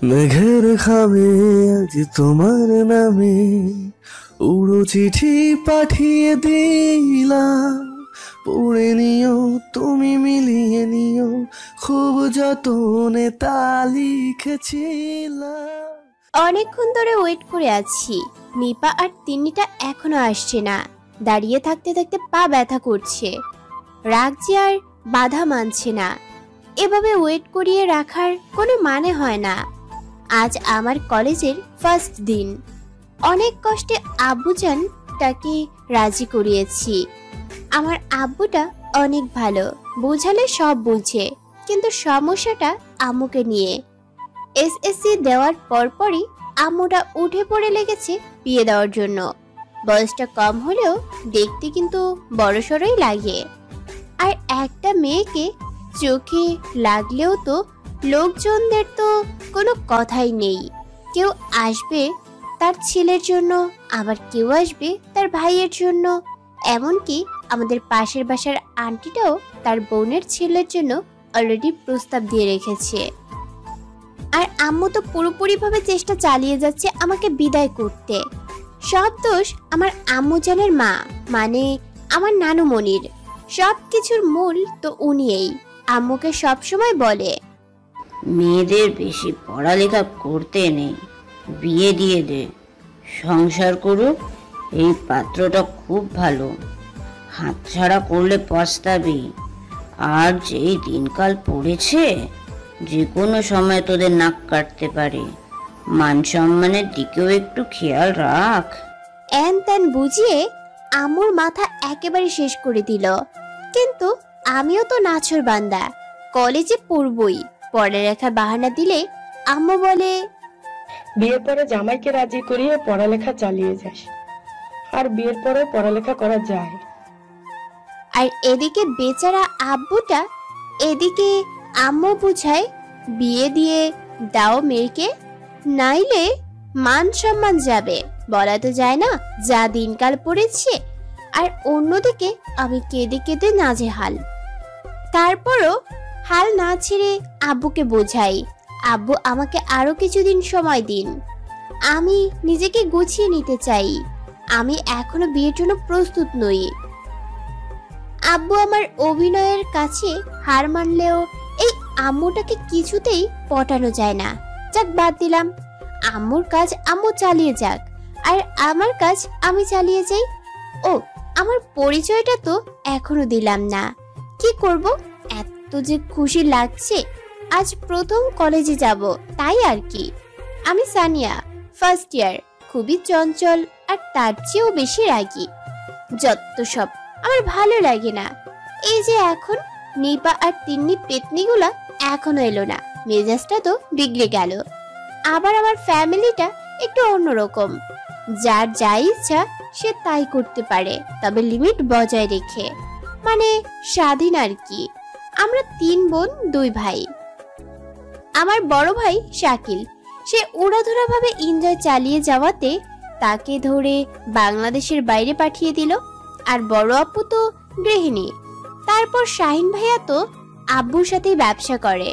মেঘের খামে আজ তোমার নামে উড়ো চিঠি পাঠিয়ে দিলাম, পড়ে নিও তুমি মিলিয়ে নিও, খুব যতনে তা লিখেছিলাম। অনেকক্ষণ ধরে ওয়েট করে আছি, নিপা আর তিন্নিটা এখনো আসছে না। দাঁড়িয়ে থাকতে থাকতে পা ব্যথা করছে, রাগ যে আর বাধা মানছে না। এভাবে ওয়েট করিয়ে রাখার কোনো মানে হয় না। আজ আমার কলেজের ফার্স্ট দিন। অনেক কষ্টে আব্বুজান তাকে রাজি করিয়েছি। আমার আব্বুটা অনেক ভালো, বোঝালে সব বুঝে, কিন্তু সমস্যাটা আম্মুকে নিয়ে। এসএসসি দেওয়ার পরপরই আম্মুটা উঠে পড়ে লেগেছে বিয়ে দেওয়ার জন্য। বয়সটা কম হলেও দেখতে কিন্তু বড়সড়ই লাগে। আর একটা মেয়েকে চোখে লাগলেও তো লোকজনদের তো কোনো কথাই নেই। কেউ আসবে তার ছেলের জন্য, আবার কেউ আসবে তার ভাইয়ের জন্য। এমনকি আমাদের পাশের বাসার আন্টিটাও তার বোনের ছেলের জন্য অলরেডি প্রস্তাব দিয়ে রেখেছে। আর আম্মু তো পুরোপুরিভাবে চেষ্টা চালিয়ে যাচ্ছে আমাকে বিদায় করতে। সব দোষ আমার আম্মুজানের মা, মানে আমার নানুমণির। সব কিছুর মূল তো উনিই। আম্মুকে সবসময় বলে, মেয়েদের বেশি পড়ালেখা করতে নেই, বিয়ে দিয়ে দে, সংসার করুক। এই পাত্রটা খুব ভালো, হাতছাড়া করলে পস্তাবি। আর যেই দিনকাল পড়েছে, যে কোনো সময় তোদের নাক কাটতে পারে। মান সম্মানের দিকেও একটু খেয়াল রাখ। এন তেন বুঝিয়ে আম্মুর মাথা একেবারে শেষ করে দিল। কিন্তু আমিও তো নাছর বান্দা, কলেজে পড়বই। পড়ালেখার বাহানা দিলে আম্মু বলে, বিয়ের পরে জামাইকে রাজি করিয়ে পড়ালেখা চালিয়ে যাস, আর বিয়ের পরে পড়ালেখা করা যায়। আর এদিকে বেচারা আব্বুটা, এদিকে আম্মু বুঝায় বিয়ে দিয়ে দাও মেয়েকে, নাইলে মান সম্মান যাবে। বলা তো যায় না যা দিনকাল পড়েছে। আর অন্যদিকে আমি কেঁদে কেঁদে নাজেহাল। তারপরও হাল না ছেড়ে আব্বুকে বোঝাই, আব্বু আমাকে আরো কিছুদিন সময় দিন, আমি নিজেকে গুছিয়ে নিতে চাই। আমি এখনো বিয়ের জন্য প্রস্তুত নই। আব্বু আমার অভিনয়ের কাছে হার মানলেও এই আম্মুটাকে কিছুতেই পটানো যায় না। যাক, বাদ দিলাম। আম্মুর কাজ আম্মু চালিয়ে যাক, আর আমার কাজ আমি চালিয়ে যাই। ও, আমার পরিচয়টা তো এখনো দিলাম না। কি করব, এত যে খুশি লাগছে। আজ প্রথম কলেজে যাব, তাই আর কি। আমি সানিয়া, ফার্স্ট ইয়ার, খুবই চঞ্চল আর তার চেয়েও বেশি রাগী। যত সব আমার ভালো লাগে না। এই যে এখন নিপা আর তিন্নি পেতনিগুলা এখনো এলো না, মেজাজটা তো বিগড়ে গেল। আবার আমার ফ্যামিলিটা একটু অন্যরকম, যার যা ইচ্ছা সে তাই করতে পারে, তবে লিমিট বজায় রেখে, মানে স্বাধীন আর কি। আমরা 3 বোন 2 ভাই। আমার বড় ভাই শাকিল, সে উড়াধুরা ভাবে এনজয় চালিয়ে যাওয়াতে তাকে ধরে বাংলাদেশের বাইরে পাঠিয়ে দিল। আর বড় আপু তো গৃহিণী। তারপর শাহিন ভাইয়া তো আব্বুর সাথেই ব্যবসা করে।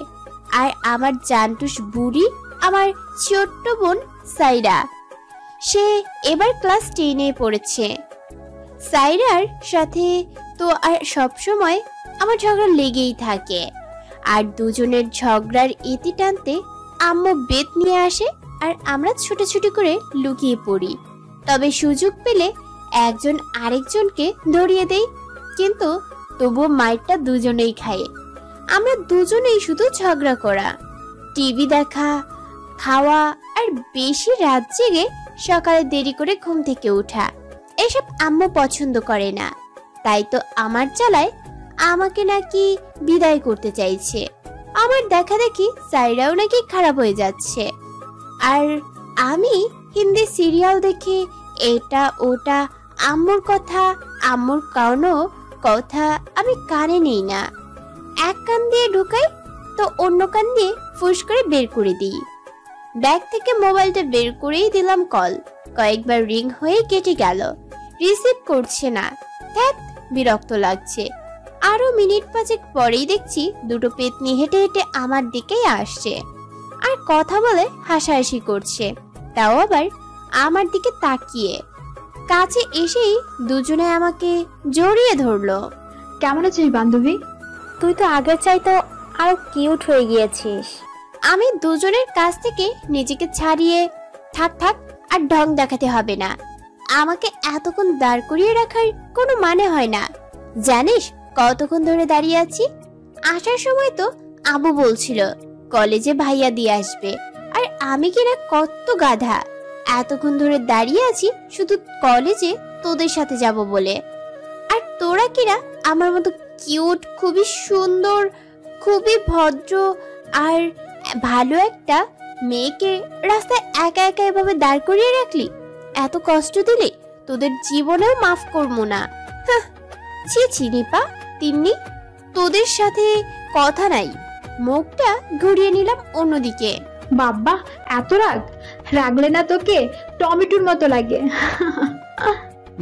আর আমার জান্টুস বুড়ি, আমার ছোট্ট বোন সাইরা, সে এবার ক্লাস 10-এ পড়েছে। সাইরার সাথে তো আর সব সময় আমার ঝগড়া লেগেই থাকে। আর দুজনের ঝগড়ার ইতি টানতে আম্মু বেত নিয়ে আসে, আর আমরা ছুটোছুটি করে লুকিয়ে পড়ি। তবে সুযোগ পেলে একজন আরেকজনকে ধরিয়ে দেই, কিন্তু তবুও মাইরটা দুজনেই খায়। আমরা দুজনেই শুধু ঝগড়া করা, টিভি দেখা, খাওয়া, আর বেশি রাত জেগে সকালে দেরি করে ঘুম থেকে ওঠা, এসব আম্মু পছন্দ করে না। তাই তো আমার জ্বালায় আমাকে নাকি বিদায় করতে চাইছে। আমার দেখা দেখি সাইরাও নাকি খারাপ হয়ে যাচ্ছে। আর আমি হিন্দি সিরিয়াল দেখে এটা ওটা, আম্মুর কথা, আম্মুর কোনো কথা আমি কানে নেই না। এক কান দিয়ে ঢুকাই তো অন্য কান দিয়ে ফুস করে বের করে দিই। ব্যাগ থেকে মোবাইলটা বের করেই দিলাম কল। কয়েকবার রিং হয়ে কেটে গেল, রিসিভ করছে না। ধ্যাৎ, বিরক্ত লাগছে। আরো মিনিট 5 পরেই দেখছি দুটো পেতনি হেঁটে হেঁটে আমার দিকেই আসছে। আর কথা বলে হাসাহাসি করছে, তাও আবার আমার দিকে তাকিয়ে। কাছে এসেই দুজনে আমাকে জড়িয়ে ধরলো। কেমন আছিস বান্ধবী? তুই তো আগের চাইতে আরো কিউট হয়ে গিয়েছিস। আমি দুজনের কাছ থেকে নিজেকে ছাড়িয়ে, থাক থাক আর ঢং দেখাতে হবে না। আমাকে এতক্ষণ দাঁড় করিয়ে রাখার কোনো মানে হয় না। জানিস কতক্ষণ ধরে দাঁড়িয়ে আছি? আসার সময় তো আবু বলছিল কলেজে ভাইয়া দিয়ে আসবে, আর আমি কিনা কত গাধা, এতক্ষণ ধরে দাঁড়িয়ে আছি শুধু কলেজে তোদের সাথে যাব বলে। আর তোরা কিনা আমার মতো কিউট, খুবই সুন্দর, খুবই ভদ্র আর ভালো একটা মেয়েকে রাস্তায় একা একা এভাবে দাঁড় করিয়ে রাখলি। এত কষ্ট দিলে তোদের জীবনেও মাফ করবো না। ছি ছি নিপা, তিন্নি, তোদের সাথে কথা নাই। মুখটা ঘুরিয়ে নিলাম অন্যদিকে। বাবা, এত রাগ? রাগলে না তোকে টমেটোর মতো লাগে।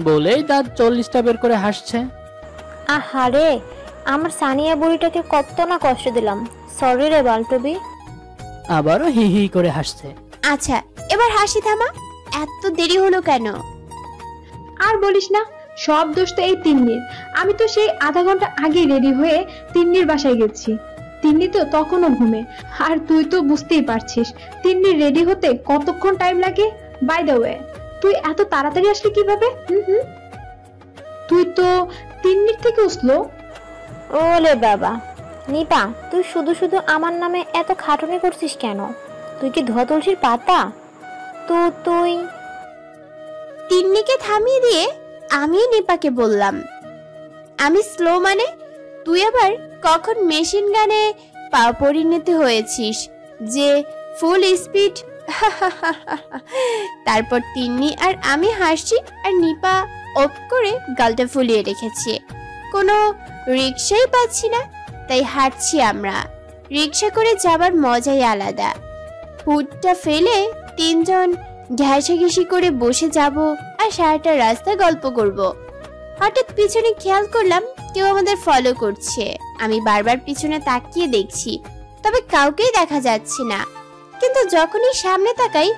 বলেই দাঁত 40টা বের করে হাসছে। আহারে, আমার সানিয়া বুড়িটাকে কত না কষ্ট দিলাম। সরি রে বালটুবি। আবারও হি হি করে হাসছে। আচ্ছা এবার হাসি থামা, এত দেরি হলো কেন? আর বলিস না, সব দোষ তো এই তিন্নির। আমি তো সেই আধা ঘন্টা আগে রেডি হয়ে তিন্নির বাসায় গেছি। তিন্নি তো তখনও ঘুমে। আর তুই তো বুঝতেই পারছিস তিন্নির রেডি হতে কতক্ষণ টাইম লাগে। বাই দ্য ওয়ে, তুই এত তাড়াতাড়ি আসলি কিভাবে? তুই তো তিন্নির থেকে উঠলো। ওলে বাবা, নিপা তুই শুধু শুধু আমার নামে এত খাটুনি করছিস কেন? তুই কি ধোয়া তুলসীর পাতা? তো তুই তিন্নিকে থামিয়ে দিয়ে আমি নিপাকে বললাম, আমি স্লো মানে? তুই আবার কখন মেশিন গানে পরিণত হয়েছিস যে ফুল স্পিড? তারপর তিন্নি আর আমি হাসছি, আর নিপা অপ করে গালটা ফুলিয়ে রেখেছে। কোনো রিক্সাই পাচ্ছি না, তাই হাঁটছি আমরা। রিক্সা করে যাবার মজাই আলাদা। হুডটা ফেলে তিনজন ঘেঁষাঘেঁষি করে বসে যাব আর সারাটা রাস্তা গল্প করব। হঠাৎ পিছনে খেয়াল করলাম কেউ আমাদের ফলো করছে। আমি বারবার পিছনে তাকিয়ে দেখছি, তবে কাউকেই দেখা যাচ্ছে না। কিন্তু যখনই সামনে তাকাই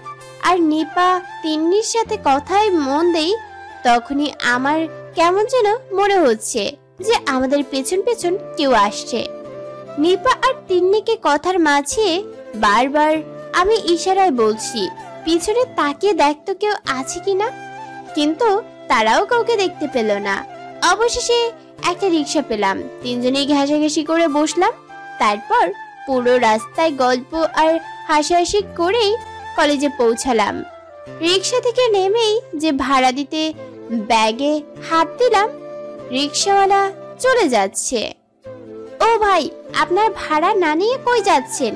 আর নিপা তিন্নির সাথে কথায় মন দেই, তখনই আমার কেমন যেন মনে হচ্ছে যে আমাদের পেছন পেছন কেউ আসছে। নিপা আর তিন্নিকে কথার মাঝে বারবার আমি ইশারায় বলছি, পিছনে তাকিয়ে দেখতো কেউ আছে কিনা, কিন্তু তারাও কাউকে দেখতে পেল না। অবশেষে একটা রিক্সা পেলাম, তিনজনেই ঘেঁষাঘেঁষি করে বসলাম। তারপর পুরো রাস্তায় গল্প আর হাসাহাসি করেই কলেজে পৌঁছালাম। রিক্সা থেকে নেমেই যে ভাড়া দিতে ব্যাগে হাত দিলাম, রিক্সাওয়ালা চলে যাচ্ছে। ও ভাই, আপনার ভাড়া না নিয়ে কই যাচ্ছেন?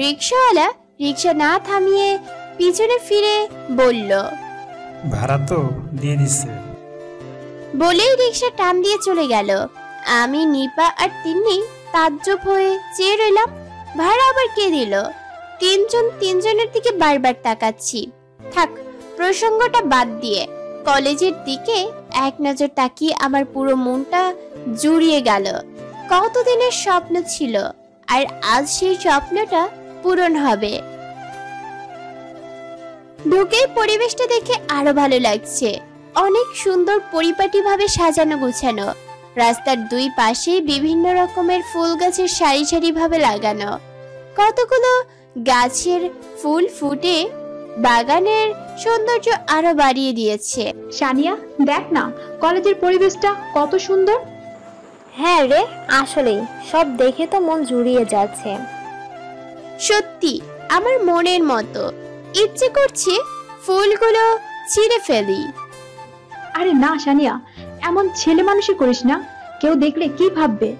রিক্সাওয়ালা রিক্সা না থামিয়ে পিছনে ফিরে বলল, ভাড়া তো দিয়ে দিচ্ছে। বলেই রিক্সা টান দিয়ে চলে গেল। আমি নিপা আর তিন্নি তাজ্জব হয়ে চেয়ে রইলাম, ভাড়া আবার কে দিল? তিনজন তিনজনের দিকে বারবার তাকাচ্ছি। থাক, প্রসঙ্গটা বাদ দিয়ে কলেজের দিকে এক নজর তাকিয়ে আমার পুরো মনটা জুড়িয়ে গেল। কতদিনের স্বপ্ন ছিল, আর আজ সেই স্বপ্নটা পূরণ হবে। ঢুকেই পরিবেশটা দেখে আরো ভালো লাগছে। অনেক সুন্দর পরিপাটি ভাবে সাজানো গোছানো। রাস্তার দুই পাশে বিভিন্ন রকমের ফুল গাছের সারি সারি ভাবে লাগানো। কতগুলো গাছের ফুল ফুটে বাগানের সৌন্দর্য আরো বাড়িয়ে দিয়েছে। সানিয়া, দেখ না কলেজের পরিবেশটা কত সুন্দর। হ্যাঁ রে, আসলেই সব দেখে তো মন জুড়িয়ে যাচ্ছে। সত্যি আমার মনের মতো। ইচ্ছে করছে ফুলগুলো ছিঁড়ে ফেলি। আরে না সানিয়া, এমন ছেলে মানুষই করিস না, কেউ দেখলে কি ভাববে?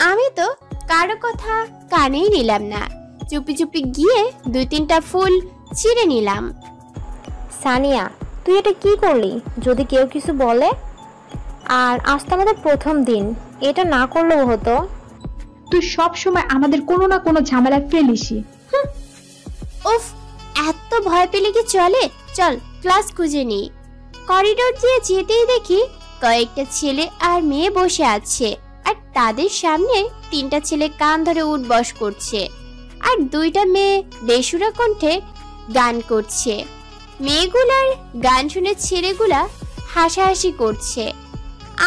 আমি তো কারো কথা কানেই নিলাম না, চুপি চুপি গিয়ে দুই তিনটা ফুল ছিঁড়ে নিলাম। সানিয়া, তুই এটা কি করলি? যদি কেউ কিছু বলে? আর আজ তো আমাদের প্রথম দিন, এটা না করলেও হতো। তুই সব সময় আমাদের কোনো না কোনো ঝামেলায় ফেলিসই। উফ, এত ভয় পেলে কি চলে? চল ক্লাস খুঁজে নি। করিডোর দিয়ে যেতেই দেখি কয়েকটা ছেলে আর মেয়ে বসে আছে, আর তাদের সামনে তিনটা ছেলে কান ধরে উঠবস করছে। আর দুইটা মেয়ে বেসুরা কণ্ঠে গান করছে। মেয়েগুলার গান শুনে ছেলেগুলা হাসাহাসি করছে।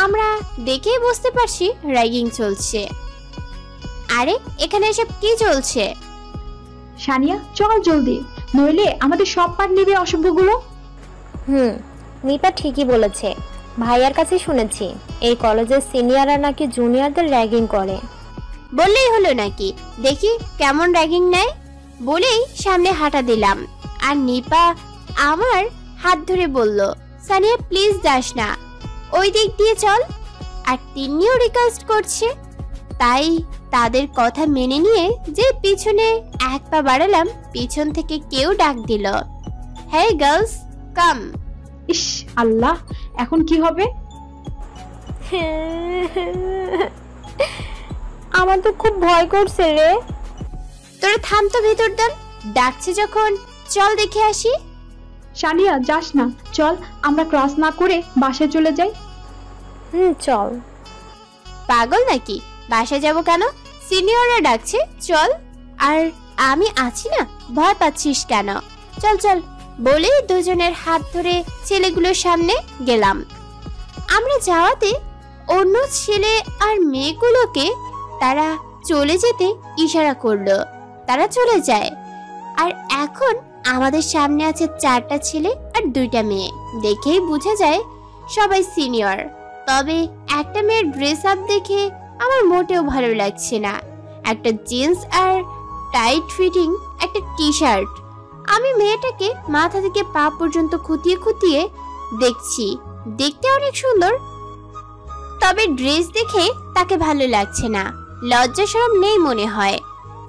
আমরা দেখেই বুঝতে পারছি র্যাগিং চলছে। আরে এখানে এসব কি চলছে? সানিয়া চল জলদি, নইলে আমাদের সব পাট নেবে অসভ্যগুলো। নিপা ঠিকই বলেছে, ভাইয়ার কাছে শুনেছি এই কলেজের সিনিয়ররা নাকি জুনিয়রদের র্যাগিং করে। বললেই হলো নাকি, দেখি কেমন র্যাগিং নেয়। বলেই সামনে হাঁটা দিলাম, আর নিপা আমার হাত ধরে বলল, সানিয়া প্লিজ যাস না, ওই দিক দিয়ে চল। আর তিনিও রিকোয়েস্ট করছে, তাই তাদের কথা মেনে নিয়ে যে পিছনে এক পা বাড়ালাম, পিছন থেকে কেউ ডাক দিল, হে গার্লস কাম। ইস আল্লাহ, এখন কি হবে? আমার তো খুব ভয় করছে রে। তোরা থাম তো, ভেতর দল ডাকছে যখন, চল দেখে আসি। সানিয়া যাস না, চল আমরা ক্লাস না করে বাসায় চলে যাই। চল। পাগল নাকি? বাসায় যাব কেন? সিনিয়ররা ডাকছে, চল। আর আমি আছি না, ভয় পাচ্ছিস কেন? চল চল। বলেই দুজনের হাত ধরে ছেলেগুলোর সামনে গেলাম। আমরা যাওয়াতে অন্য ছেলে আর মেয়েগুলোকে তারা চলে যেতে ইশারা করলো। তারা চলে যায়। আর এখন আমাদের সামনে আছে 4টা ছেলে আর 2টা মেয়ে। দেখেই বোঝা যায় সবাই সিনিয়র। তবে একটা মেয়ের ড্রেস আপ দেখে আমার মোটেও ভালো লাগছে না। একটা জিন্স আর টাইট ফিটিং একটা টি শার্ট। আমি মেয়েটাকে মাথা থেকে পা পর্যন্ত খুঁটিয়ে খুঁটিয়ে দেখছি, দেখতে অনেক সুন্দর, তবে ড্রেস দেখে তাকে ভালো লাগছে না। লজ্জা শরম নেই মনে হয়।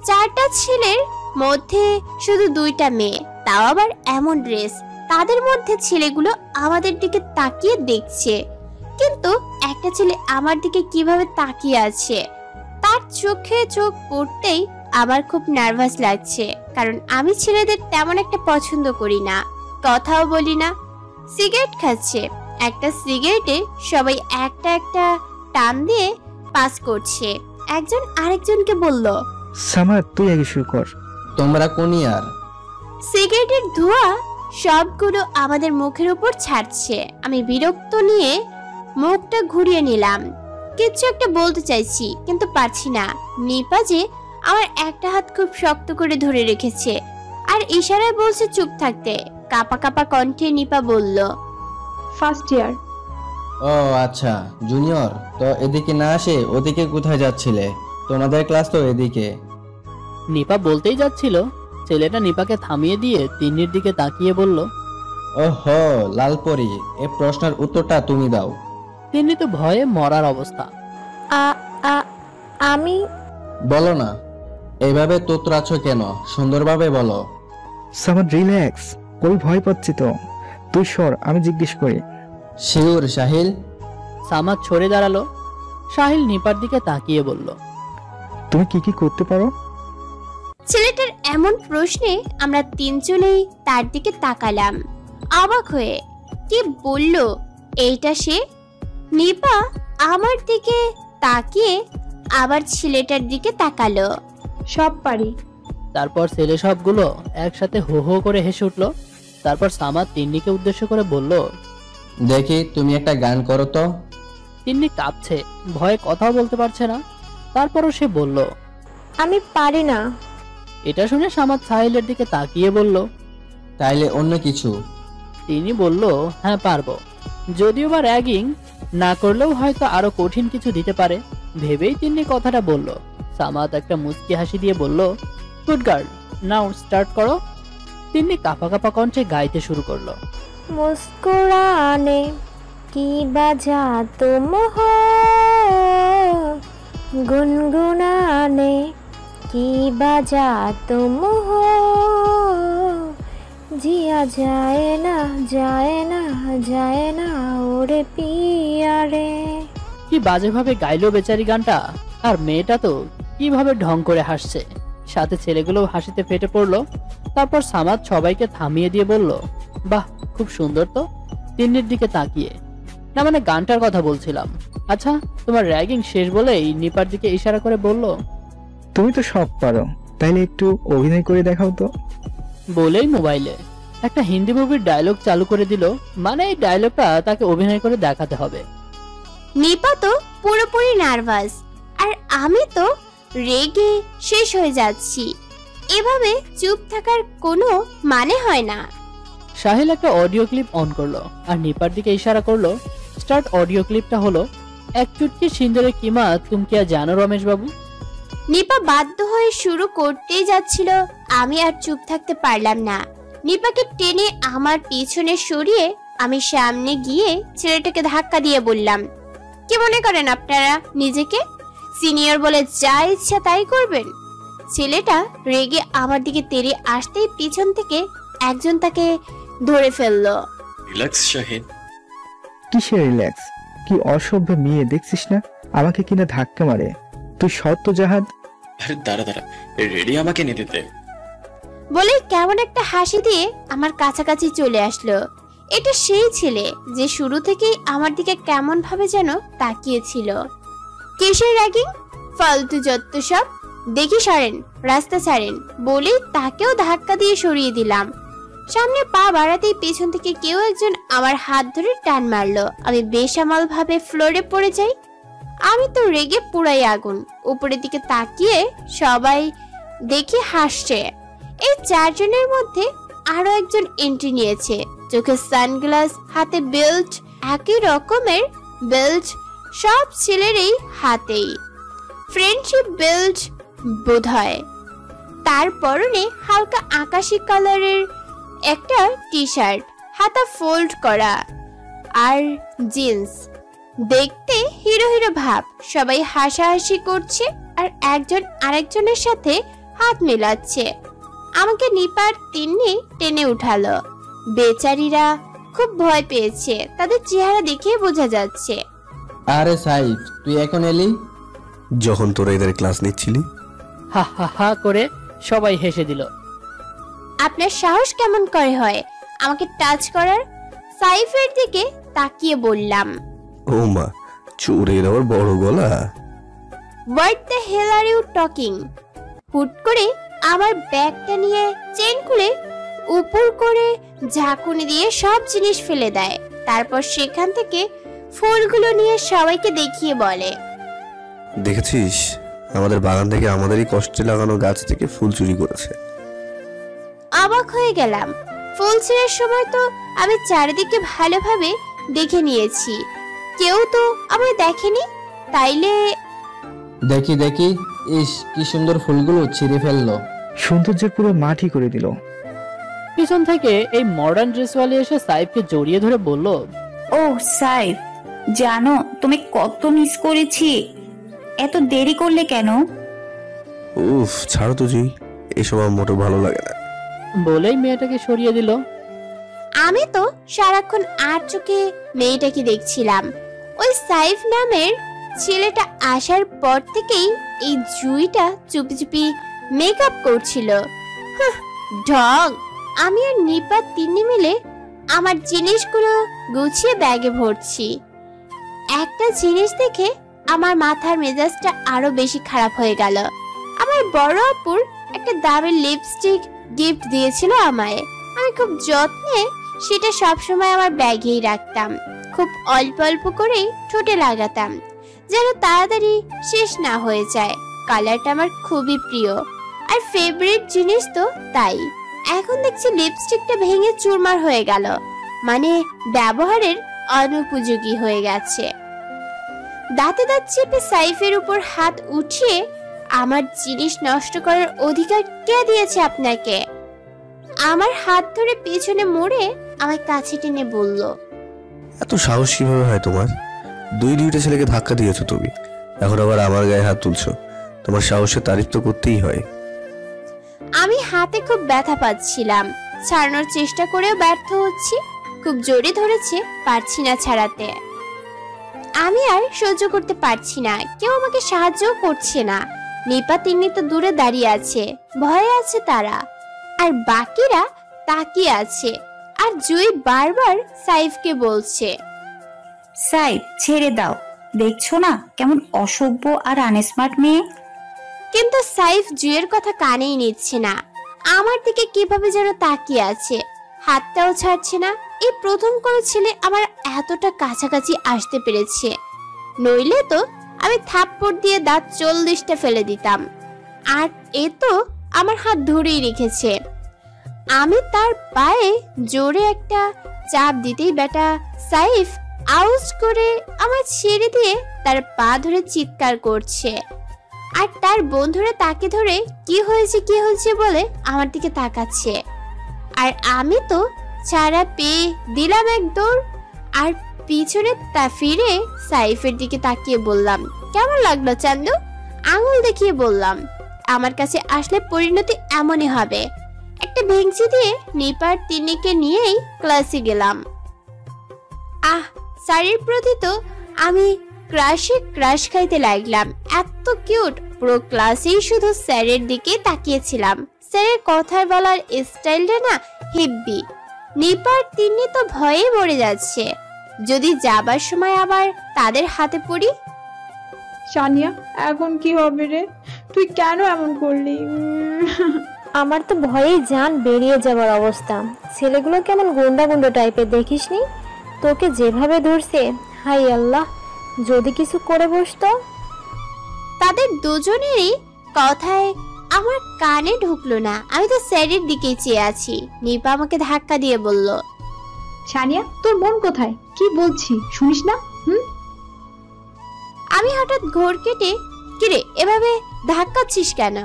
4টা ছেলের মধ্যে শুধু 2টা মেয়ে, তাও আবার এমন ড্রেস। তাদের মধ্যে ছেলেগুলো আমাদের দিকে তাকিয়ে দেখছে, কিন্তু একটা ছেলে আমার দিকে কিভাবে তাকিয়ে আছে, তার চোখে চোখ পড়তেই আমার খুব নার্ভাস লাগছে। কারণ আমি ছেলেদের তেমন একটা পছন্দ করি না, কথাও বলি না। সিগারেট খাচ্ছে। একটা সিগারেটে সবাই একটা একটা টান দিয়ে পাস করছে। একজন আরেকজনকে বলল, সামাদ তুই আগে শুরু কর। তোমরা কোন ইয়ার? সিগারেটের ধোঁয়া সবগুলো আমাদের মুখের উপর ছাড়ছে। আমি বিরক্ত নিয়ে মুখটা ঘুরিয়ে নিলাম। কিছু একটা বলতে চাইছি কিন্তু পারছি না। নিপা যে আমার একটা হাত খুব শক্ত করে ধরে রেখেছে আর ইশারায় বলছে চুপ থাকতে। কাপা কাপা কণ্ঠে নিপা বলল, ফার্স্ট ইয়ার। ও আচ্ছা, জুনিয়র তো এদিকে না আসে ওদিকে কোথায় যাচ্ছিলে? তোমাদের ক্লাস তো এদিকে। নিপা বলতেই যাচ্ছিল, ছেলেটা নিপাকে থামিয়ে দিয়ে তিন্নির দিকে তাকিয়ে বলল, ওহো লালপরি, এই প্রশ্নের উত্তরটা তুমি দাও। তিন্নি তো ভয়ে মরার অবস্থা। আমি বলো না, এইভাবে তোতরাচ্ছ কেন? সুন্দরভাবে বলো। সামাদ রিল্যাক্স, ওই ভয় পাচ্ছি তো, তুই সর, আমি জিজ্ঞেস করি। শিউর সাহিল? সামাদ সরে দাঁড়ালো। সাহিল নিপার দিকে তাকিয়ে বলল, তুমি কি কি করতে পারো? ছেলেটার এমন প্রশ্নে আমরা তিনজনেই তার দিকে তাকালাম অবাক হয়ে। কি বলল এইটা সে? নিপা আমার দিকে তাকিয়ে আবার ছেলেটার দিকে তাকালো। সব পারি। তারপর ছেলে সবগুলো একসাথে হো হো করে হেসে উঠলো। তারপর সামাদ তিন্নিকে উদ্দেশ্য করে বলল, দেখি তুমি একটা গান করো তো। তিন্নি কাঁপছে, ভয়ে কথাও বলতে পারছে না। তারপরও সে বলল, আমি পারি না। এটা শুনে সামাদ সাহিলের দিকে তাকিয়ে বলল, তাইলে অন্য কিছু। তিনি বলল, হ্যাঁ পারবো, যদিও বা র্যাগিং না করলেও হয়তো আরো কঠিন কিছু দিতে পারে। ভেবেই তিন্নি কথাটা বলল। সামাদ একটা মুচকি হাসি দিয়ে বলল, গুড গার্ল, নাও স্টার্ট করো। তিন্নি কাঁপা কাঁপা কণ্ঠে গাইতে শুরু করলো, मुस्कुराने की वजह तुम हो, गुनगुनाने की वजह तुम हो, जिया जाए ना जाए ना जाए ना ओरे पिया रे। কি বাজেভাবে গাইলো বেচারি গানটা। আর মেয়েটা তো কিভাবে ঢং করে হাসছে, সাথে ছেলেগুলো হাসিতে ফেটে পড়লো। তারপর সামাদ সবাইকে থামিয়ে দিয়ে বলল, বাহ খুব সুন্দর তো। তিন্নির দিকে তাকিয়ে, না মানে গানটার কথা বলছিলাম। আচ্ছা তোমার র্যাগিং শেষ বলেই নিপার দিকে ইশারা করে বলল, তুমি তো সব পারো, তাইলে একটু অভিনয় করে দেখাও তো। বলেই মোবাইলে একটা হিন্দি মুভির ডায়লগ চালু করে দিল, মানে এই ডায়লগটা তাকে অভিনয় করে দেখাতে হবে। নিপা তো পুরোপুরি নার্ভাস, আর আমি তো রেগে শেষ হয়ে যাচ্ছি। এভাবে চুপ থাকার কোনো মানে হয় না। সাহিল একটা অডিও ক্লিপ অন করলো আর নিপার দিকে ইশারা করলো, স্টার্ট অডিও ক্লিপটা হলো, এক চুটকি সিন্দুরে কিমা তুমি কি জানো রমেশ বাবু। নিপা বাধ্য হয়ে শুরু করতেই যাচ্ছিল, আমি আর চুপ থাকতে পারলাম না। নিপাকে টেনে আমার পিছনে সরিয়ে আমি সামনে গিয়ে ছেলেটাকে ধাক্কা দিয়ে বললাম, কি মনে করেন আপনারা নিজেকে? সিনিয়র বলে যা ইচ্ছা তাই করবেন? ছেলেটা রেগে আমার দিকে তেড়ে আসতেই পিছন থেকে একজন তাকে ধরে ফেললো। রিল্যাক্স শাহিন। কিসের রিল্যাক্স? কি অসভ্য মেয়ে দেখছিস না, আমাকে কিনা ধাক্কা মারে। তুই সত্য জাহাদ। আরে দাঁড়া, রেডি আমাকে নিতে দে। বলে কেমন একটা হাসি দিয়ে আমার কাছাকাছি চলে আসলো। এটা সেই ছেলে যে শুরু থেকেই আমার দিকে কেমন ভাবে যেন তাকিয়েছিল। কিসের র্যাগিং? ফালতু যত সব, দেখি সরেন, রাস্তা ছাড়েন বলেই তাকেও ধাক্কা দিয়ে সরিয়ে দিলাম। সামনে পা বাড়াতেই পেছন থেকে কেউ একজন আমার হাত ধরে টান মারলো। আমি বেসামাল ভাবে ফ্লোরে পড়ে যাই। আমি তো রেগে পুরাই আগুন। উপরের দিকে তাকিয়ে সবাই দেখি হাসছে। এই চারজনের মধ্যে আরো একজন এন্ট্রি নিয়েছে, চোখে সানগ্লাস, হাতে বেল্ট, একই রকমের বেল্ট সব ছেলেরই হাতেই, ফ্রেন্ডশিপ বেল্ট বোধহয়। তার পরনে হালকা আকাশি কালারের একটা টি শার্ট, হাতা ফোল্ড করা, আর জিন্স। দেখতে হিরো হিরো ভাব। সবাই হাসাহাসি করছে আর একজন আরেকজনের সাথে হাত মেলাচ্ছে। আমাকে নিপার তিন্নি টেনে উঠালো। বেচারিরা খুব ভয় পেয়েছে, তাদের চেহারা দেখে বোঝা যাচ্ছে। আরে সাইফ, তুই এখন এলি? যখন তোরা এদের ক্লাস নিচ্ছিলি। হা হা হা করে সবাই হেসে দিল। আপনার সাহস কেমন করে হয় আমাকে টাচ করার? সাইফের দিকে তাকিয়ে বললাম, ও মা, চোরের আবার বড় গলা। What the hell are you talking? হুট করে আমার ব্যাগটা নিয়ে চেন খুলে উপর করে ঝাঁকুনি দিয়ে সব জিনিস ফেলে দেয়। তারপর সেখান থেকে ফুলগুলো নিয়ে সবাইকে দেখিয়ে বলে, দেখেছিস, আমাদের বাগান থেকে আমাদেরই কষ্টে লাগানো গাছ থেকে ফুল চুরি করেছে। অবাক হয়ে গেলাম। ফুল ছিঁড়ার সময় তো আমি চারিদিকে ভালোভাবে দেখে নিয়েছি, কেউ তো আমায় দেখেনি। তাইলে দেখি দেখি, ইস কি সুন্দর ফুলগুলো ছিঁড়ে ফেললো। সৌন্দর্যের পুরো মাটি করে দিল। পিছন থেকে এই মডার্ন ড্রেসওয়ালি এসে সাইফকে জড়িয়ে ধরে বলল, ও সাইফ, জানো তুমি কত মিস করেছি, এত দেরি করলে কেন? উফ, ছাড়ো তো জি, এসব আমার মোটেও ভালো লাগে না। বলেই মেয়েটাকে সরিয়ে দিল। আমি তো সারাক্ষণ আর চোখে মেয়েটাকে দেখছিলাম। ওই সাইফ নামের ছেলেটা আসার পর থেকেই এই জুইটা চুপি চুপি মেকআপ করছিল। ঢং। আমি আর নিপা তিন্নি মিলে আমার জিনিসগুলো গুছিয়ে ব্যাগে ভরছি। একটা জিনিস দেখে আমার মাথার মেজাজটা আরো বেশি খারাপ হয়ে গেল। আমার বড় আপুর একটা দামি লিপস্টিক গিফট দিয়েছিল আমায়। আমি খুব যত্নে সেটা সবসময় আমার ব্যাগেই রাখতাম। খুব অল্প অল্প করেই ঠোঁটে লাগাতাম, যেন তাড়াতাড়ি শেষ না হয়ে যায়। কালারটা আমার খুবই প্রিয় আর ফেভারিট জিনিস তো তাই। এখন দেখছি লিপস্টিকটা ভেঙে চুরমার হয়ে গেল, মানে ব্যবহারের অনুপযোগী হয়ে গেছে। দাঁতে দাঁত চেপে সাইফের উপর হাত উঠিয়ে, আমার জিনিস নষ্ট করার অধিকার কে দিয়েছে আপনাকে? আমার হাত ধরে পেছনে মোড়ে আমায় কাছে টেনে বলল, এত সাহস কিভাবে হয় তোমার? দুইটা ছেলেকে ধাক্কা দিয়েছো তুমি, এখন আবার আমার গায়ে হাত তুলছো। তোমার সাহসের তারিফ তো করতেই হয়। আমি হাতে খুব ব্যথা পাচ্ছিলাম, ছাড়ানোর চেষ্টা করেও ব্যর্থ হচ্ছি। খুব জোরে ধরেছে, পারছি না ছাড়াতে। আমি আর সহ্য করতে পারছি না, কেউ আমাকে সাহায্যও করছে না। নিপা তিন্নি তো দূরে দাঁড়িয়ে আছে, ভয়ে আছে তারা, আর বাকিরা তাকিয়ে আছে। আর জুই বারবার সাইফকে বলছে, সাইফ ছেড়ে দাও, দেখছো না কেমন অসভ্য আর আনস্মার্ট মেয়ে? কিন্তু সাইফ জুয়ের কথা কানেই নিচ্ছে না। আমার দিকে কিভাবে যেন তাকিয়ে আছে, হাতটাও ছাড়ছে না। এই প্রথম কোনো ছেলে আমার এতটা কাছাকাছি আসতে পেরেছে, নইলে তো আমি থাপ্পড় দিয়ে দাঁত 40টা ফেলে দিতাম। আর এ তো আমার হাত ধরেই রেখেছে। আমি তার পায়ে জোরে একটা চাপ দিতেই বেটা সাইফ আউজ করে আমার ছেড়ে দিয়ে তার পা ধরে চিৎকার করছে। আর তার বন্ধুরা তাকে ধরে কি হয়েছে বলে আমার দিকে তাকাচ্ছে। আর আমি তো ছাড়া পেয়ে দিলাম এক দৌড়, আর পিছনে তা ফিরে সাইফের দিকে তাকিয়ে বললাম, কেমন লাগলো চান্দু? আঙুল দেখিয়ে বললাম, আমার কাছে আসলে পরিণতি এমনই হবে। একটা ভেংচি দিয়ে নিপার তিন্নিকে নিয়েই ক্লাসে গেলাম। স্যারের প্রতি তো আমি ক্রাশ খাইতে লাগলাম। এত কিউট, পুরো ক্লাসেই শুধু স্যারের দিকে তাকিয়েছিলাম। স্যারের কথা বলার স্টাইলটা না হেব্বি। নিপার তিন্নি তো ভয়ে মরে যাচ্ছে, যদি যাবার সময় আবার তাদের হাতে পড়ি। সানিয়া, এখন কি হবে রে? তুই কেন এমন করলি? আমার তো ভয়ে জান বেরিয়ে যাবার অবস্থা। ছেলেগুলো কেমন গুন্ডা গুন্ডা টাইপের দেখিসনি? তোকে যেভাবে ধরছে, হাই আল্লাহ, যদি কিছু করে বসতো। তাদের দুজনেরই কথায় আমার কানে ঢুকলো না। আমি তো স্যারের দিকেই চেয়ে আছি। নিপা আমাকে ধাক্কা দিয়ে বলল, সানিয়া, তোর মন কোথায়? কি বলছি শুনিস না? আমি হঠাৎ ঘোর কেটে, কিরে এভাবে ধাক্কাচ্ছিস কেন?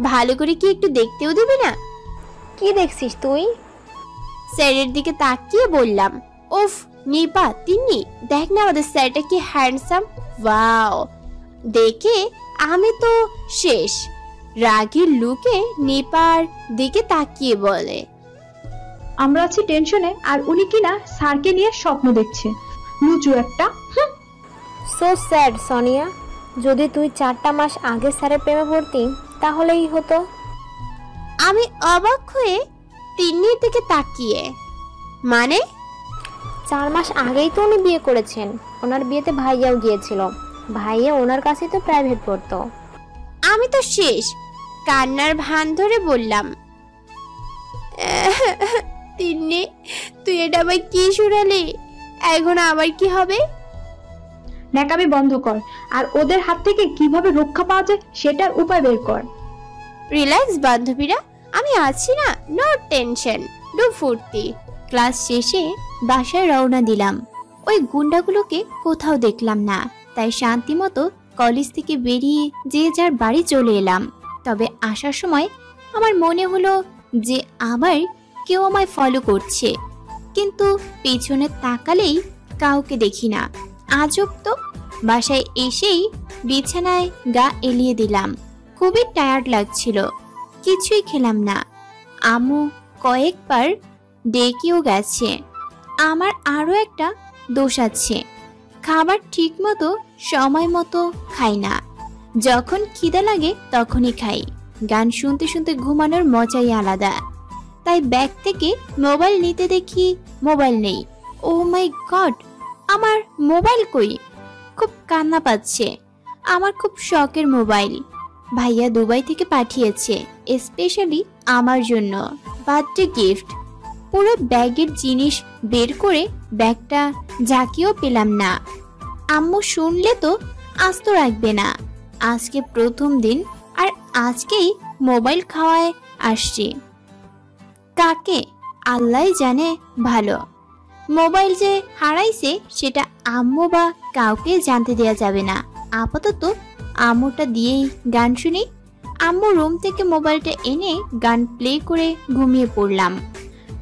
ভালো করে কি একটু দেখতেও দিবি না? কি দেখছিস তুই? স্যারের দিকে তাকিয়ে বললাম, উফ নিপা তিন্নি, দেখ না আমাদের স্যারটা কি হ্যান্ডসাম। ওয়াও, দেখে আমি তো শেষ। রাগের লুকে নিপার দিকে তাকিয়ে বলে, আমরা আছি টেনশনে, আর উনি কিনা স্যারকে নিয়ে স্বপ্ন দেখছে। লুচু একটা। সো স্যাড সোনিয়া, যদি তুই 4টা মাস আগে স্যারের প্রেমে পড়তি তাহলেই হতো। আমি অবাক হয়ে তিন্নির দিকে তাকিয়ে, মানে 4 মাস আগেই তো উনি বিয়ে করেছেন। ওনার বিয়েতে ভাইয়াও গিয়েছিল। ভাইয়া ওনার কাছে তো প্রাইভেট পড়তো। আমি তো শেষ। কান্নার ভান ধরে বললাম, তিন্নি তুই এটা আবার কি শুনালি? এখন আবার কি হবে? ন্যাকামি বন্ধ কর, আর ওদের হাত থেকে কিভাবে রক্ষা পাওয়া যায় সেটার উপায় বের কর। রিল্যাক্স বান্ধবীরা, আমি আছি না, নো টেনশন, ডু ফুর্তি। ক্লাস শেষে বাসায় রওনা দিলাম। ওই গুন্ডাগুলোকে কোথাও দেখলাম না, তাই শান্তি মতো কলেজ থেকে বেরিয়ে যে যার বাড়ি চলে এলাম। তবে আসার সময় আমার মনে হলো যে আবার কেউ আমায় ফলো করছে, কিন্তু পেছনে তাকালেই কাউকে দেখি না। আজব তো। বাসায় এসেই বিছানায় গা এলিয়ে দিলাম। খুবই টায়ার্ড লাগছিল, কিছুই খেলাম না। আম্মু কয়েকবার ডেকেও গেছে। আমার আরও একটা দোষ আছে, খাবার ঠিক মতো সময় মতো খাই না। যখন খিদে লাগে তখনই খাই। গান শুনতে শুনতে ঘুমানোর মজাই আলাদা। তাই ব্যাগ থেকে মোবাইল নিতে দেখি মোবাইল নেই। ও মাই গড, আমার মোবাইল কই? খুব কান্না পাচ্ছে। আমার খুব শখের মোবাইল ভাইয়া দুবাই থেকে পাঠিয়েছে, স্পেশালি আমার জন্য, বার্থডে গিফট। পুরো ব্যাগের জিনিস বের করে ব্যাগটা ঝাঁকিয়েও পেলাম না। আম্মু শুনলে তো আস্ত রাখবে না। আজকে প্রথম দিন, আর আজকেই মোবাইল খাওয়ায় আসছি। কাকে আল্লাহ জানে ভালো। মোবাইল যে হারাইছে সেটা আম্মু বা কাউকে জানতে দেওয়া যাবে না। আপাতত আম্মুটা দিয়েই গান শুনি। আম্মু রুম থেকে মোবাইলটা এনে গান প্লে করে ঘুমিয়ে পড়লাম।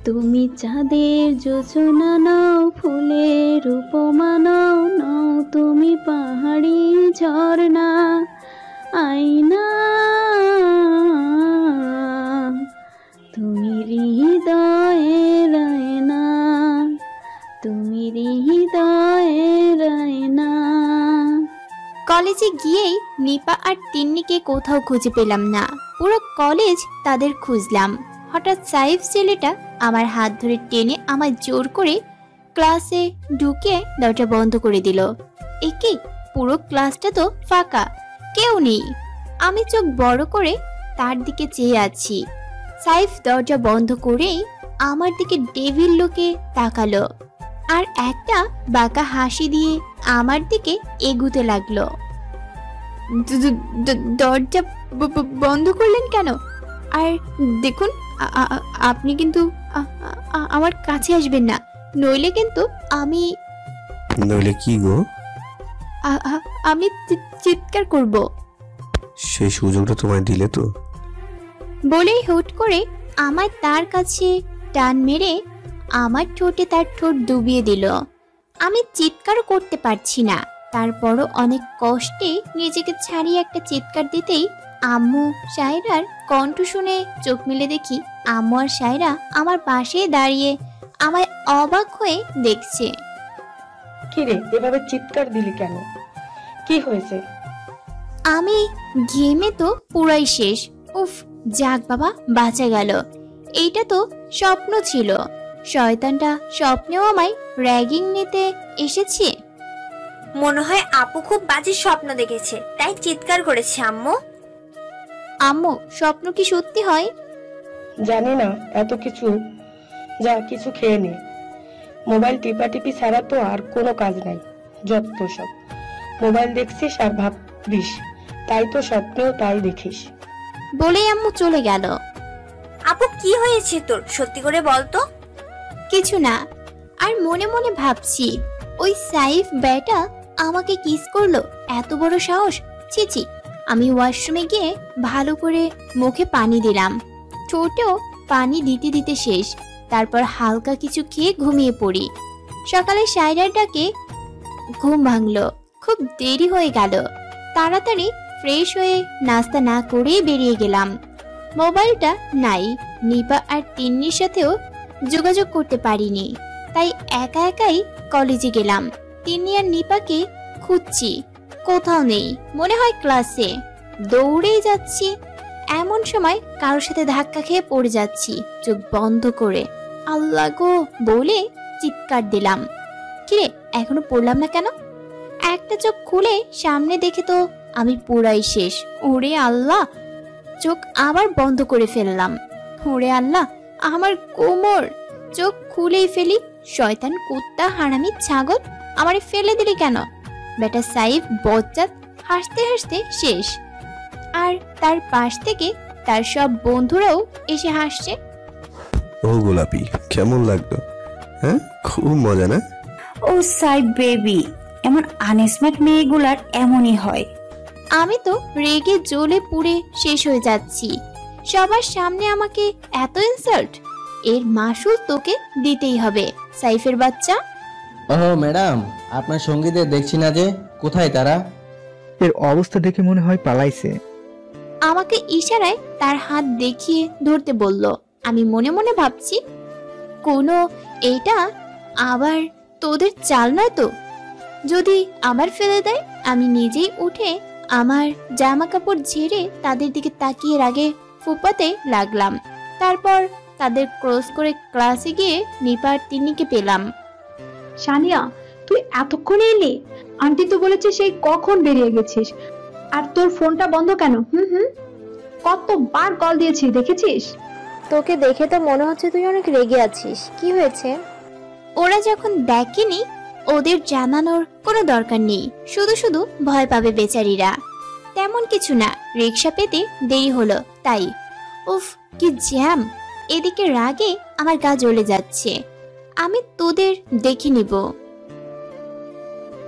তুমি চাঁদের যোজনা নাও, ফুলের উপমা নাও, নাও তুমি পাহাড়ি ঝর্ণা, আয়না তুমি হৃদয়ের আয়না, তুমি হৃদয়ের আয়না। কলেজে গিয়েই নিপা আর তিন্নিকে কোথাও খুঁজে পেলাম না। পুরো কলেজ তাদের খুঁজলাম। হঠাৎ সাইফ ছেলেটা আমার হাত ধরে টেনে আমায় জোর করে ক্লাসে ঢুকে দরজা বন্ধ করে দিল। একে পুরো ক্লাসটা তো ফাঁকা, কেউ নেই। আমি চোখ বড় করে তার দিকে চেয়ে আছি। সাইফ দরজা বন্ধ করেই আমার দিকে ডেভিল লোকে তাকালো আর একটা বাঁকা হাসি দিয়ে আমার দিকে এগুতে লাগলো। দরজা বন্ধ করলেন কেন? আর দেখুন, আপনি কিন্তু আমার কাছে আসবেন না, নইলে কিন্তু নইলে কি গো? আমি চিৎকার করব। সেই সুযোগটা তোমায় দিলে তো। বলেই হুট করে আমার তার কাছে টান মেরে আমার ঠোঁটে তার ঠোঁট ডুবিয়ে দিল। আমি চিৎকারও করতে পারছি না, তারপরও অনেক কষ্টে নিজেকে ছাড়িয়ে একটা চিৎকার দিতেই আম্মু সায়রার কণ্ঠ শুনে চোখ মিলে দেখি আম্মু আর সায়রা আমার পাশে দাঁড়িয়ে আমায় অবাক হয়ে দেখছে। কিরে, এভাবে চিৎকার দিলি কেন? কি হয়েছে? আমি ঘেমে তো পুরাই শেষ। উফ, যাক বাবা, বাঁচা গেল। এইটা তো স্বপ্ন ছিল। শয়তানটা স্বপ্নেও আমায় র্যাগিং নিতে এসেছে। মনে হয় আপু খুব বাজে স্বপ্ন দেখেছে, তাই চিৎকার করেছে আম্মু। আম্মু, স্বপ্ন কি সত্যি হয়? জানি না, এত কিছু। যা কিছু খেয়ে নে। মোবাইল টিপাটিপি ছাড়া তো আর কোনো কাজ নাই। যত সব মোবাইল দেখছিস আর ভাববিস, তাই তো স্বপ্নেও তাই দেখিস। বলেই আম্মু চলে গেল। আপু কি হয়েছে তোর, সত্যি করে বলতো। কিছু না। আর মনে মনে ভাবছি, ওই সাইফ বেটা আমাকে কিস করলো, এত বড় সাহস! ছি। আমি ওয়াশরুমে গিয়ে ভালো করে মুখে পানি দিলাম, ঠোঁটেও পানি দিতে দিতে শেষ। তারপর হালকা কিছু খেয়ে ঘুমিয়ে পড়ি। সকালে সায়রার ডাকে ঘুম ভাঙলো। খুব দেরি হয়ে গেল। তাড়াতাড়ি ফ্রেশ হয়ে নাস্তা না করেই বেরিয়ে গেলাম। মোবাইলটা নাই, নিপা আর তিন্নির সাথেও যোগাযোগ করতে পারিনি, তাই একা একাই কলেজে গেলাম। তিন্নি আর নিপাকে খুঁজছি, কোথাও নেই। মনে হয় ক্লাসে। দৌড়েই যাচ্ছি, এমন সময় কারোর সাথে ধাক্কা খেয়ে পড়ে যাচ্ছি চোখ বন্ধ করে। আল্লাহ গো বলে চিৎকার দিলাম। কিরে, এখনো পড়লাম না কেন? একটা চোখ খুলে সামনে দেখে তো আমি পুরাই শেষ। ওরে আল্লাহ, চোখ আবার বন্ধ করে ফেললাম। ওরে আল্লাহ, আমার কোমর! চোখ খুলেই ফেলি। শয়তান, কুত্তা, হারামি, ছাগল, আমারে ফেলে দিলি কেন? বেটা সাইফ বজ্জাত হাসতে হাসতে শেষ। আর তার পাশ থেকে তার সব বন্ধুরাও এসে হাসছে। ও গোলাপি, কেমন লাগলো? হ্যাঁ, খুব মজা না? ও সাইফ বেবি, এমন আনস্মার্ট মেয়েগুলার এমনই হয়। আমি তো রেগে জ্বলে পুড়ে শেষ হয়ে যাচ্ছি। সবার সামনে আমাকে এত ইনসাল্ট, এর মাসুল তোকে দিতেই হবে সাইফের বাচ্চা। ওহ ম্যাডাম, আপনার সঙ্গীদের দেখছি না যে, কোথায় তারা? এর অবস্থা দেখে মনে হয় পালাইছে। আমাকে ইশারায় তার হাত দেখিয়ে ধরতে বলল। আমি মনে মনে ভাবছি, কোনো এটা আবার তোদের চাল নয় তো? যদি আবার ফেলে দেয়? আমি নিজেই উঠে আমার জামা কাপড় ঝেড়ে তাদের দিকে তাকিয়ে রাগে ফুপাতে লাগলাম। তারপর তাদের ক্রস করে ক্লাসে গিয়ে নিপার তিন্নিকে পেলাম। সানিয়া, তুই এতক্ষণে এলি? আন্টি তো বলেছে সেই কখন বেরিয়ে গেছিস। আর তোর ফোনটা বন্ধ কেন? কতবার কল দিয়েছি, দেখেছিস? তোকে দেখে তো মনে হচ্ছে তুই অনেক রেগে আছিস। কি হয়েছে? ওরা যখন দেখেনি, ওদের জানানোর কোনো দরকার নেই। শুধু শুধু ভয় পাবে বেচারিরা। তেমন কিছু না, রিক্সা পেতে দেরি হলো তাই। উফ, কি জ্যাম! এদিকে রাগে আমার গা জ্বলে যাচ্ছে। আমি তোদের দেখে নিব।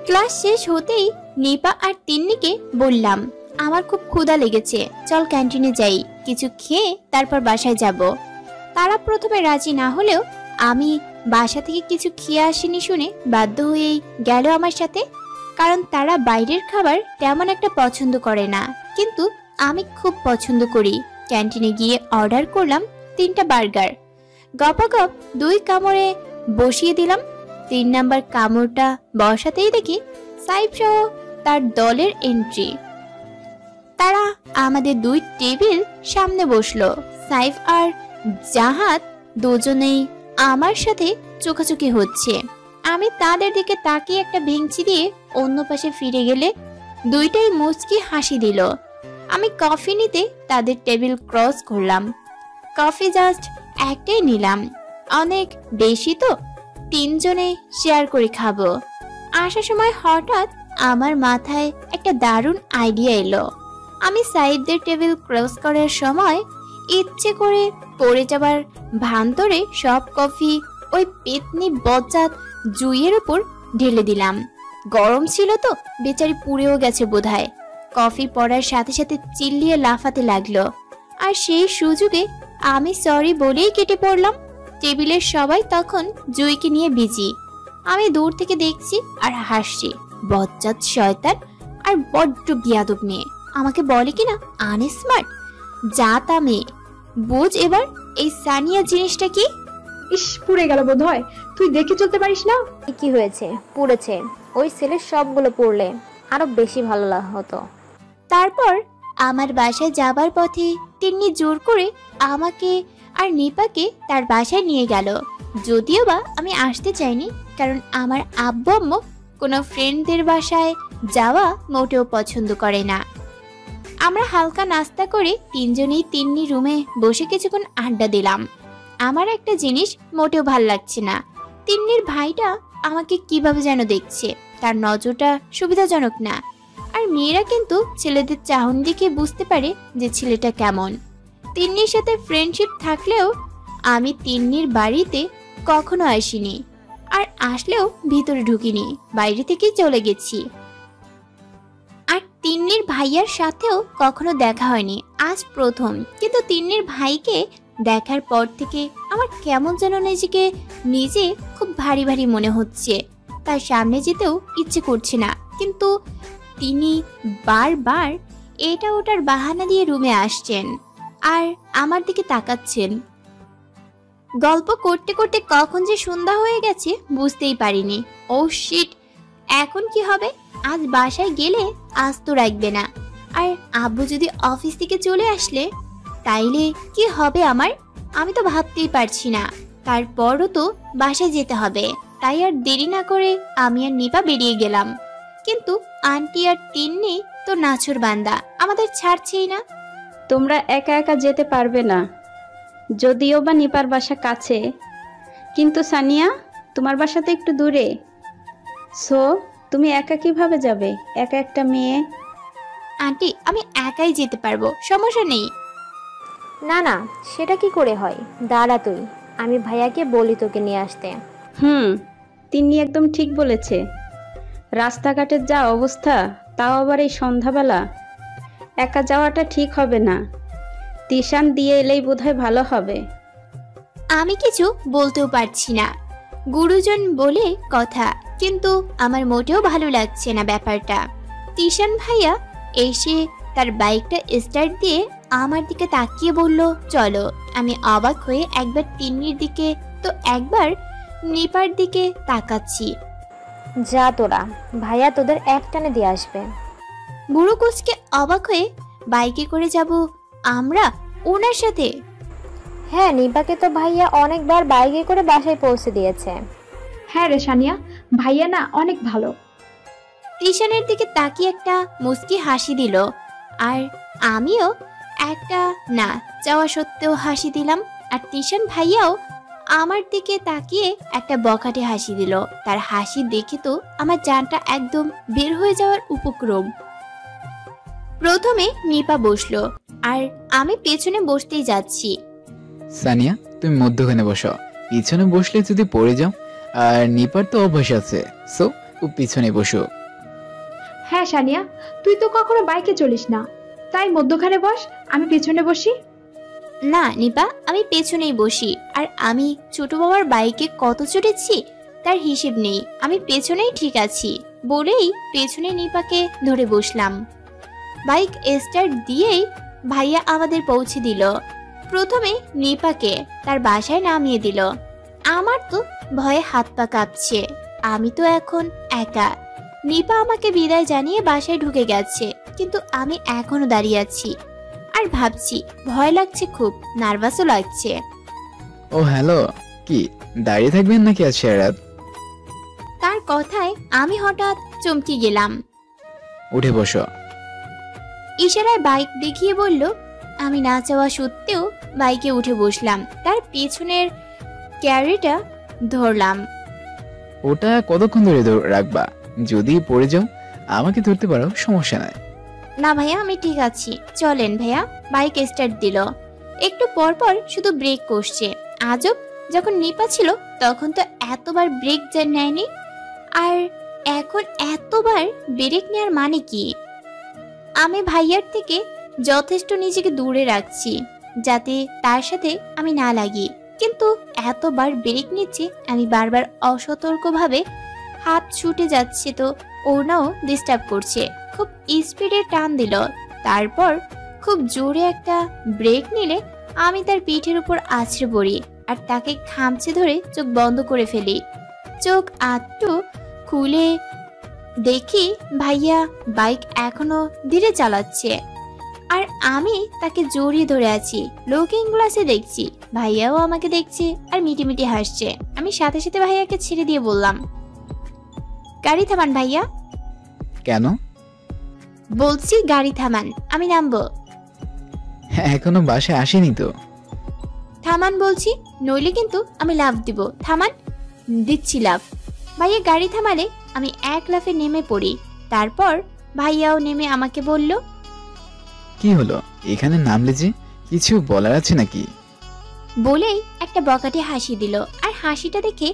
ক্লাস শেষ হতেই নিপা আর তিন্নিকে বললাম, আমার খুব ক্ষুধা লেগেছে, চল ক্যান্টিনে যাই, কিছু খেয়ে তারপর বাসায় যাব। তারা প্রথমে রাজি না হলেও আমি বাসা থেকে কিছু খেয়ে আসিনি শুনে বাধ্য হয়েই গেল আমার সাথে। কারণ তারা বাইরের খাবার তেমন একটা পছন্দ করে না, কিন্তু আমি খুব পছন্দ করি। ক্যান্টিনে গিয়ে অর্ডার করলাম 3টা বার্গার। গপাগপ 2 কামড়ে বসিয়ে দিলাম। 3 নাম্বার কামড়টা বসাতেই দেখি সাইফ সহ তার দলের এন্ট্রি। তারা আমাদের 2 টেবিল সামনে বসলো। সাইফ আর জাহাদ দুজনেই আমার সাথে চোখাচোখি হচ্ছে। আমি তাদের দিকে তাকিয়ে একটা ভেঙচি দিয়ে অন্য পাশে ফিরে গেলে দুইটাই মুচকি হাসি দিল। আমি কফি নিতে তাদের টেবিল ক্রস করলাম। কফি জাস্ট একটাই নিলাম, অনেক বেশি তো, 3 জনে শেয়ার করে খাবো। আসার সময় হঠাৎ আমার মাথায় একটা দারুণ আইডিয়া এলো। আমি সাইদদের টেবিল ক্রস করার সময় ইচ্ছে করে পড়ে যাবার ভান্তরে সব কফি ওই পেতনি বজ্জাত জুইয়ের উপর ঢেলে দিলাম। গরম ছিল তো, বেচারি পুড়েও গেছে বোধহয়। কফি পড়ার সাথে সাথে চিল্লিয়ে লাফাতে লাগলো, আর সেই সুযোগে আমি সরি বলেই কেটে পড়লাম। টেবিলের সবাই তখন জুইকে নিয়ে বিজি। আমি দূর থেকে দেখছি আর হাসছি। বজ্জাত শয়তান আর বড্ড বিয়াদব মেয়ে। আমাকে বলে কিনা আনস্মার্ট। যা তা মেয়ে, বুঝ এবার এই সানিয়া জিনিসটা কি। ইস, পুড়ে গেল বোধ হয়। তুই দেখে চলতে পারিস না? কি হয়েছে? পুড়েছে। ওই ছেলের সবগুলো পড়লে আরো বেশি ভালো হতো। তারপর আমার বাসায় যাবার পথে তিন্নি জোর করে আমাকে আর নিপাকে তার বাসায় নিয়ে গেল। যদিও বা আমি আসতে চাইনি, কারণ আমার আব্বু আম্মু কোনো ফ্রেন্ডদের বাসায় যাওয়া মোটেও পছন্দ করে না। আমরা হালকা নাস্তা করে 3 জনেই তিন্নি রুমে বসে কিছুক্ষণ আড্ডা দিলাম। আমার একটা জিনিস মোটেও ভাল লাগছে না, তিন্নির ভাইটা আমাকে কিভাবে যেন দেখছে। তার নজরটা সুবিধাজনক না। আর মেয়েরা কিন্তু ছেলেদের চাহনি দেখে বুঝতে পারে যে ছেলেটা কেমন। তিন্নির সাথে ফ্রেন্ডশিপ থাকলেও আমি তিন্নির বাড়িতে কখনো আসিনি, আর আসলেও ভিতরে ঢুকিনি, বাইরে থেকেই চলে গেছি। আর তিন্নির ভাইয়ার সাথেও কখনো দেখা হয়নি, আজ প্রথম। কিন্তু তিন্নির ভাইকে দেখার পর থেকে আমার কেমন যেন নিজে খুব ভারী ভারী মনে হচ্ছে। তার সামনে যেতেও ইচ্ছে করছে না, কিন্তু তিনি বারবার এটা ওটার বাহানা দিয়ে রুমে আসছেন আর আমার দিকে তাকাচ্ছেন। গল্প করতে করতে কখন যে সন্ধ্যা হয়ে গেছে বুঝতেই পারিনি। ও শিট, এখন কি হবে? আজ বাসায় গেলে আজ তো রাখবে না। আর আব্বু যদি অফিস থেকে চলে আসলে তাইলে কি হবে আমার? আমি তো ভাবতেই পারছি না। তারপরও তো বাসায় যেতে হবে। তাই আর দেরি না করে আমি আর নিপা বেরিয়ে গেলাম। কিন্তু আন্টি আর তিন্নি তো নাছর বান্দা, আমাদের ছাড়ছেই না। তোমরা একা একা যেতে পারবে না, যদিও বা নিপার বাসা কাছে, কিন্তু সানিয়া তোমার বাসা তো একটু দূরে। সো তুমি একা কিভাবে যাবে, একা একটা মেয়ে? আন্টি, আমি একাই যেতে পারবো, সমস্যা নেই। না না, সেটা কি করে হয়? দাঁড়া তুই, আমি ভাইয়াকে বলি তোকে নিয়ে আসতে। তিন্নি একদম ঠিক বলেছে। রাস্তাঘাটের যা অবস্থা, তাও আবার এই সন্ধ্যাবেলা, একা যাওয়াটা ঠিক হবে না। তিশান দিয়ে এলেই বোধহয় ভালো হবে। আমি কিছু বলতেও পারছি না, গুরুজন বলে কথা, কিন্তু আমার মোটেও ভালো লাগছে না ব্যাপারটা। তিশান ভাইয়া এসে তার বাইকটা স্টার্ট দিয়ে আমার দিকে তাকিয়ে বলল চলো। আমি অবাক হয়ে একবার তিন্নির দিকে তো একবার নিপার দিকে তাকাচ্ছি। যা তোরা, ভাইয়া তোদের একটানে দিয়ে আসবে। বুড়ো কোচকে অবাক হয়ে বাইকে করে যাব আমরা ওনার সাথে? হ্যাঁ, নিপাকে তো ভাইয়া অনেকবার বাইকে করে বাসায় পৌঁছে দিয়েছে। হ্যাঁ রে সানিয়া, ভাইয়া না অনেক ভালো। তিশানের দিকে তাকিয়ে একটা মুস্কি হাসি দিল, আর আমিও একটা না চাওয়া সত্ত্বেও হাসি দিলাম। আর তিশান ভাইয়াও আমার দিকে তাকিয়ে একটা বখাটে হাসি দিল। তার হাসি দেখে তো আমার জানটা একদম বের হয়ে যাওয়ার উপক্রম। প্রথমে নিপা বসলো, আর আমি পেছনে বসতেই যাচ্ছি। সানিয়া, তুমি মধ্যখানে বসো, পিছনে বসলে যদি পড়ে যাও। আর নিপার তো অভ্যাস আছে, সো ও পিছনে বসো। হ্যাঁ সানিয়া, তুই তো কখনো বাইকে চলিস না, তাই মধ্যখানে বস, আমি পেছনে বসি। না নিপা, আমি পেছনেই বসি। আর আমি ছোট বাবার বাইকে কত চড়েছি তার হিসেব নেই, আমি পেছনেই ঠিক আছি বলেই পেছনে নিপাকে ধরে বসলাম। বাইক স্টার্ট দিয়েই ভাইয়া আমাদের পৌঁছে দিল। প্রথমে নিপাকে তার বাসায় নামিয়ে দিল। আমার তো ভয়ে হাত পা কাঁপছে, আমি তো এখন একা। নিপা আমাকে বিদায় জানিয়ে বাসায় ঢুকে গেছে, কিন্তু আমি এখনো দাঁড়িয়ে আছি আর ভাবছি। ভয় লাগছে, খুব নার্ভাসও লাগছে। ও হ্যালো, কি দাঁড়িয়ে থাকবেন নাকি আজ সারারাত? তার কথায় আমি হঠাৎ চমকে গেলাম। উঠে বসো। ইশারায় বাইক দেখিয়ে বলল। আমি না চাওয়া সত্ত্বেও বাইকে উঠে বসলাম, তার পেছনের ক্যারিটা ধরলাম। ওটা কতক্ষণ ধরে রাখবা? যদি পড়ে যাও আমাকে ধরতে পারো, সমস্যা নাই। না ভাইয়া, আমি ঠিক আছি, চলেন ভাইয়া। বাইক স্টার্ট দিল। একটু পর পর শুধু ব্রেক কষছে। আজব, যখন নিপা ছিল তখন তো এতবার ব্রেক নেয়নি, আর এখন এতবার ব্রেক নেওয়ার মানে কি? আমি ভাইয়ার থেকে যথেষ্ট নিজেকে দূরে রাখছি যাতে তার সাথে আমি না লাগি, কিন্তু এতবার ব্রেক নিচ্ছে। আমি বারবার অসতর্কভাবে হাত ছুটে যাচ্ছে তো ওনাও ডিস্টার্ব করছে। খুব স্পিডে টান দিল, তারপর খুব জোরে একটা ব্রেক নিলে আমি তার পিঠের উপর আছড়ে পড়ি আর তাকে খামচে ধরে চোখ বন্ধ করে ফেলি। চোখ আটটু খুলে দেখি ভাইয়া বাইক এখনো ধীরে চালাচ্ছে আর আমি তাকে জড়িয়ে ধরে আছি। লুকিং গ্লাসে দেখছি ভাইয়াও আমাকে দেখছে আর মিটিমিটি হাসছে। আমি সাথে সাথে ভাইয়াকে ছেড়ে দিয়ে বললাম, গাড়ি থামান ভাইয়া। কেন? বলছি গাড়ি থামান, আমি নামবো। এখনো বাসায় আসেনি তো? থামান বলছি, নইলে কিন্তু আমি লাফ দিব। থামান। দিচ্ছি লাফ। ভাইয়া গাড়ি থামালে আমি এক লাফে নেমে পড়ি। তারপর ভাইয়াও নেমে আমাকে বলল, কি হলো, এখানে নামলে যে? কিছু বলার আছে নাকি? বলেই একটা বকাটে হাসি দিল, আর হাসিটা দেখে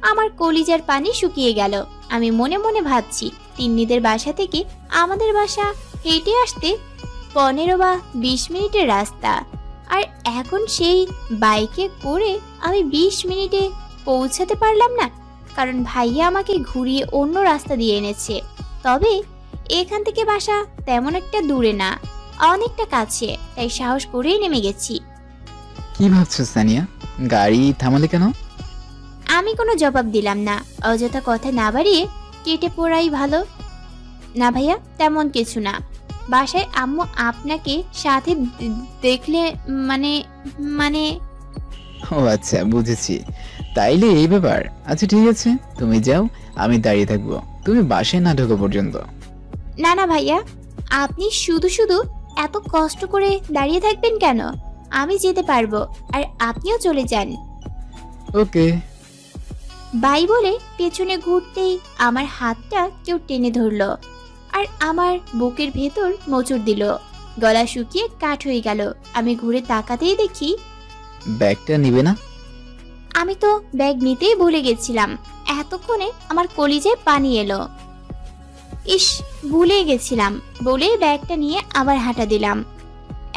আমার কলিজার পানি শুকিয়ে গেল। আমি মনে মনে ভাবছি, তিন্নিদের বাসা থেকে আমাদের বাসা হেঁটে আসতে 15 বা 20 মিনিটের রাস্তা, আর এখন সেই বাইকে করে আমি 20 মিনিটে পৌঁছাতে পারলাম না, কারণ ভাইয়া আমাকে ঘুরিয়ে অন্য রাস্তা দিয়ে এনেছে। তবে এখান থেকে বাসা তেমন একটা দূরে না, অনেকটা কাছে, তাই সাহস করেই নেমে গেছি। কি ভাবছো সানিয়া, গাড়ি থামালে কেন? আমি কোনো জবাব দিলাম না। অযথা কথা না বাড়িয়ে কেটে পড়াই ভালো। না ভাইয়া, তেমন কিছু না। বাসায় আম্মু আপনাকে সাথে দেখলে মানে মানে ও আচ্ছা, বুঝেছি। তাইলে এই ব্যাপার। আচ্ছা ঠিক আছে, তুমি যাও, আমি দাঁড়িয়ে থাকবো তুমি বাসায় না ঢোকা পর্যন্ত। না না ভাইয়া, আপনি শুধু শুধু এত কষ্ট করে দাঁড়িয়ে থাকবেন কেন? আমি যেতে পারবো, আর আপনিও চলে যান। ওকে। বাই বলে পেছনে ঘুরতেই আমার হাতটা কেউ টেনে ধরলো আর আমার বুকের ভেতর মোচড় দিল। গলা শুকিয়ে কাঠ হয়ে গেল। আমি ঘুরে তাকাতেই দেখি ব্যাগটা নিবে না? আমি তো ব্যাগ নিতেই ভুলে গেছিলাম। এতক্ষণে আমার কলিজায় পানি এলো। ইস, ভুলে গেছিলাম বলে ব্যাগটা নিয়ে আবার হাঁটা দিলাম।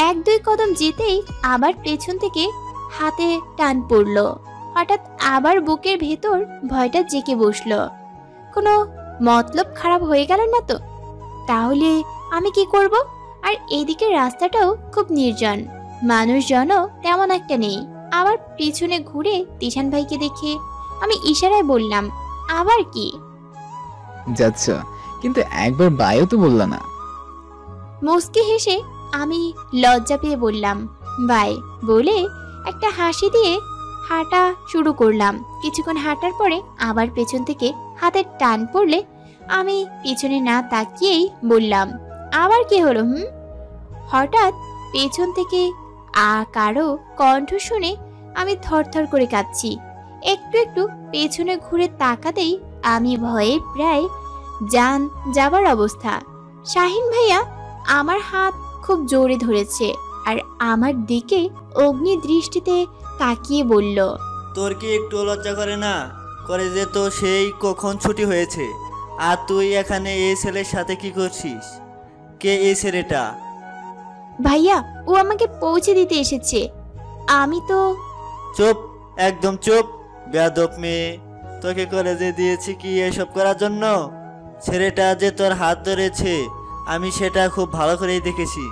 1-2 কদম যেতেই আবার পেছন থেকে হাতে টান পড়লো। হঠাৎ আবার বুকের ভেতর ভয়টা জেঁকে বসলো। কোনো মতলব খারাপ হয়ে গেল না তো? তাহলে আমি কি করব? আর এদিকে রাস্তাটাও খুব নির্জন, মানুষজনও তেমন একটা নেই। আবার পিছনে ঘুরে তিশান ভাইকে দেখে আমি ইশারায় বললাম, আবার কি? যাচ্ছ, কিন্তু একবার বাইও তো বললা না। মুস্কি হেসে আমি লজ্জা পেয়ে বললাম বাই বলে একটা হাসি দিয়ে হাঁটা শুরু করলাম। কিছুক্ষণ হাঁটার পরে আবার পেছন থেকে হাতের টান পড়লে আমি পিছনে না তাকিয়েই বললাম, আবার কি হলো? হঠাৎ পেছন থেকে কারো কণ্ঠ শুনে আমি থরথর করে কাঁপছি। একটু একটু পেছনে ঘুরে তাকাতেই আমি ভয়ে প্রায় জান যাবার অবস্থা। শাহিন ভাইয়া আমার হাত খুব জোরে ধরেছে আর আমার দিকে অগ্নি দৃষ্টিতে তাকিয়ে বলল, তোর কি একটু লজ্জা করে না? কলেজে তো সেই কখন ছুটি হয়েছে, আর তুই এখানে এই ছেলের সাথে কি করছিস? কে এই ছেলেটা? ভাইয়া, ও আমাকে পৌঁছে দিতে এসেছে। আমি তো। চুপ, একদম চুপ, বেয়াদব মেয়ে। তোকে কলেজে দিয়েছি কি এসব করার জন্য? ছেলেটা যে তোর হাত ধরেছে আমি সেটা খুব ভালো করেই দেখেছি।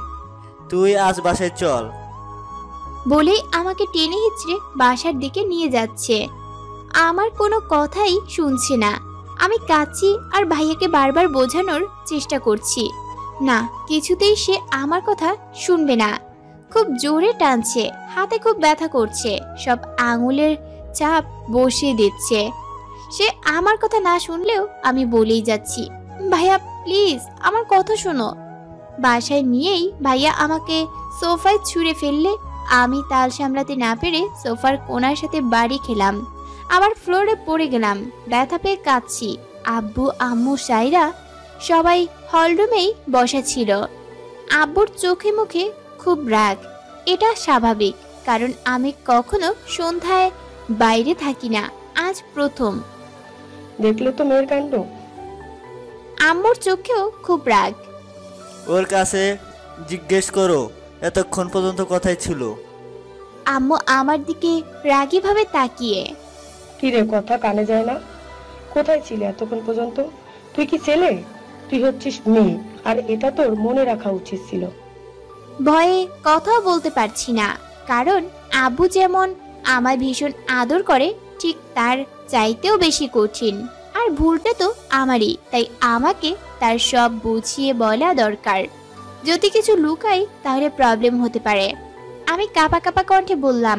তুই আজ বাসায় চল বলেই আমাকে টেনে হিচড়ে বাসার দিকে নিয়ে যাচ্ছে। আমার কোনো কথাই শুনছে না। আমি কাঁদছি আর ভাইয়াকে বারবার বোঝানোর চেষ্টা করছি, না, কিছুতেই সে আমার কথা শুনবে না। খুব জোরে টানছে, হাতে খুব ব্যথা করছে, সব আঙুলের চাপ বসিয়ে দিচ্ছে। সে আমার কথা না শুনলেও আমি বলেই যাচ্ছি, ভাইয়া প্লিজ আমার কথা শোনো। বাসায় নিয়েই ভাইয়া আমাকে সোফায় ছুঁড়ে ফেললে আমি তাল সামলাতে না পেরে সোফার কোণার সাথে বাড়ি খেলাম। আবার ফ্লোরে পড়ে গেলাম, ব্যথা পেয়ে কাঁদছি। আব্বু, আম্মু, সাইরা সবাই হলরুমেই বসা ছিল। আব্বুর চোখে মুখে খুব রাগ। এটা স্বাভাবিক, কারণ আমি কখনো সন্ধ্যায় বাইরে থাকি না, আজ প্রথম। দেখলে তো মেয়ের কাণ্ড। আম্মুর চোখেও খুব রাগ। ওর কাছে জিজ্ঞেস করো এতক্ষণ পর্যন্ত কথাই ছিল। আম্মু আমার দিকে রাগীভাবে তাকিয়ে, কি রে, কথা কানে যায় না? কোথায় ছিলে এতক্ষণ পর্যন্ত? তুই কি ছেলে? তুই হচ্ছিস মেয়ে, আর এটা তোর মনে রাখা উচিত ছিল। ভয়ে কথাও বলতে পারছি না, কারণ আব্বু যেমন আমায় ভীষণ আদর করে ঠিক তার চাইতেও বেশি কঠিন। আর ভুলটা তো আমারই, তাই আমাকে তার সব বুঝিয়ে বলা দরকার। যদি কিছু লুকাই তাহলে প্রবলেম হতে পারে। আমি কাঁপা কাঁপা কণ্ঠে বললাম,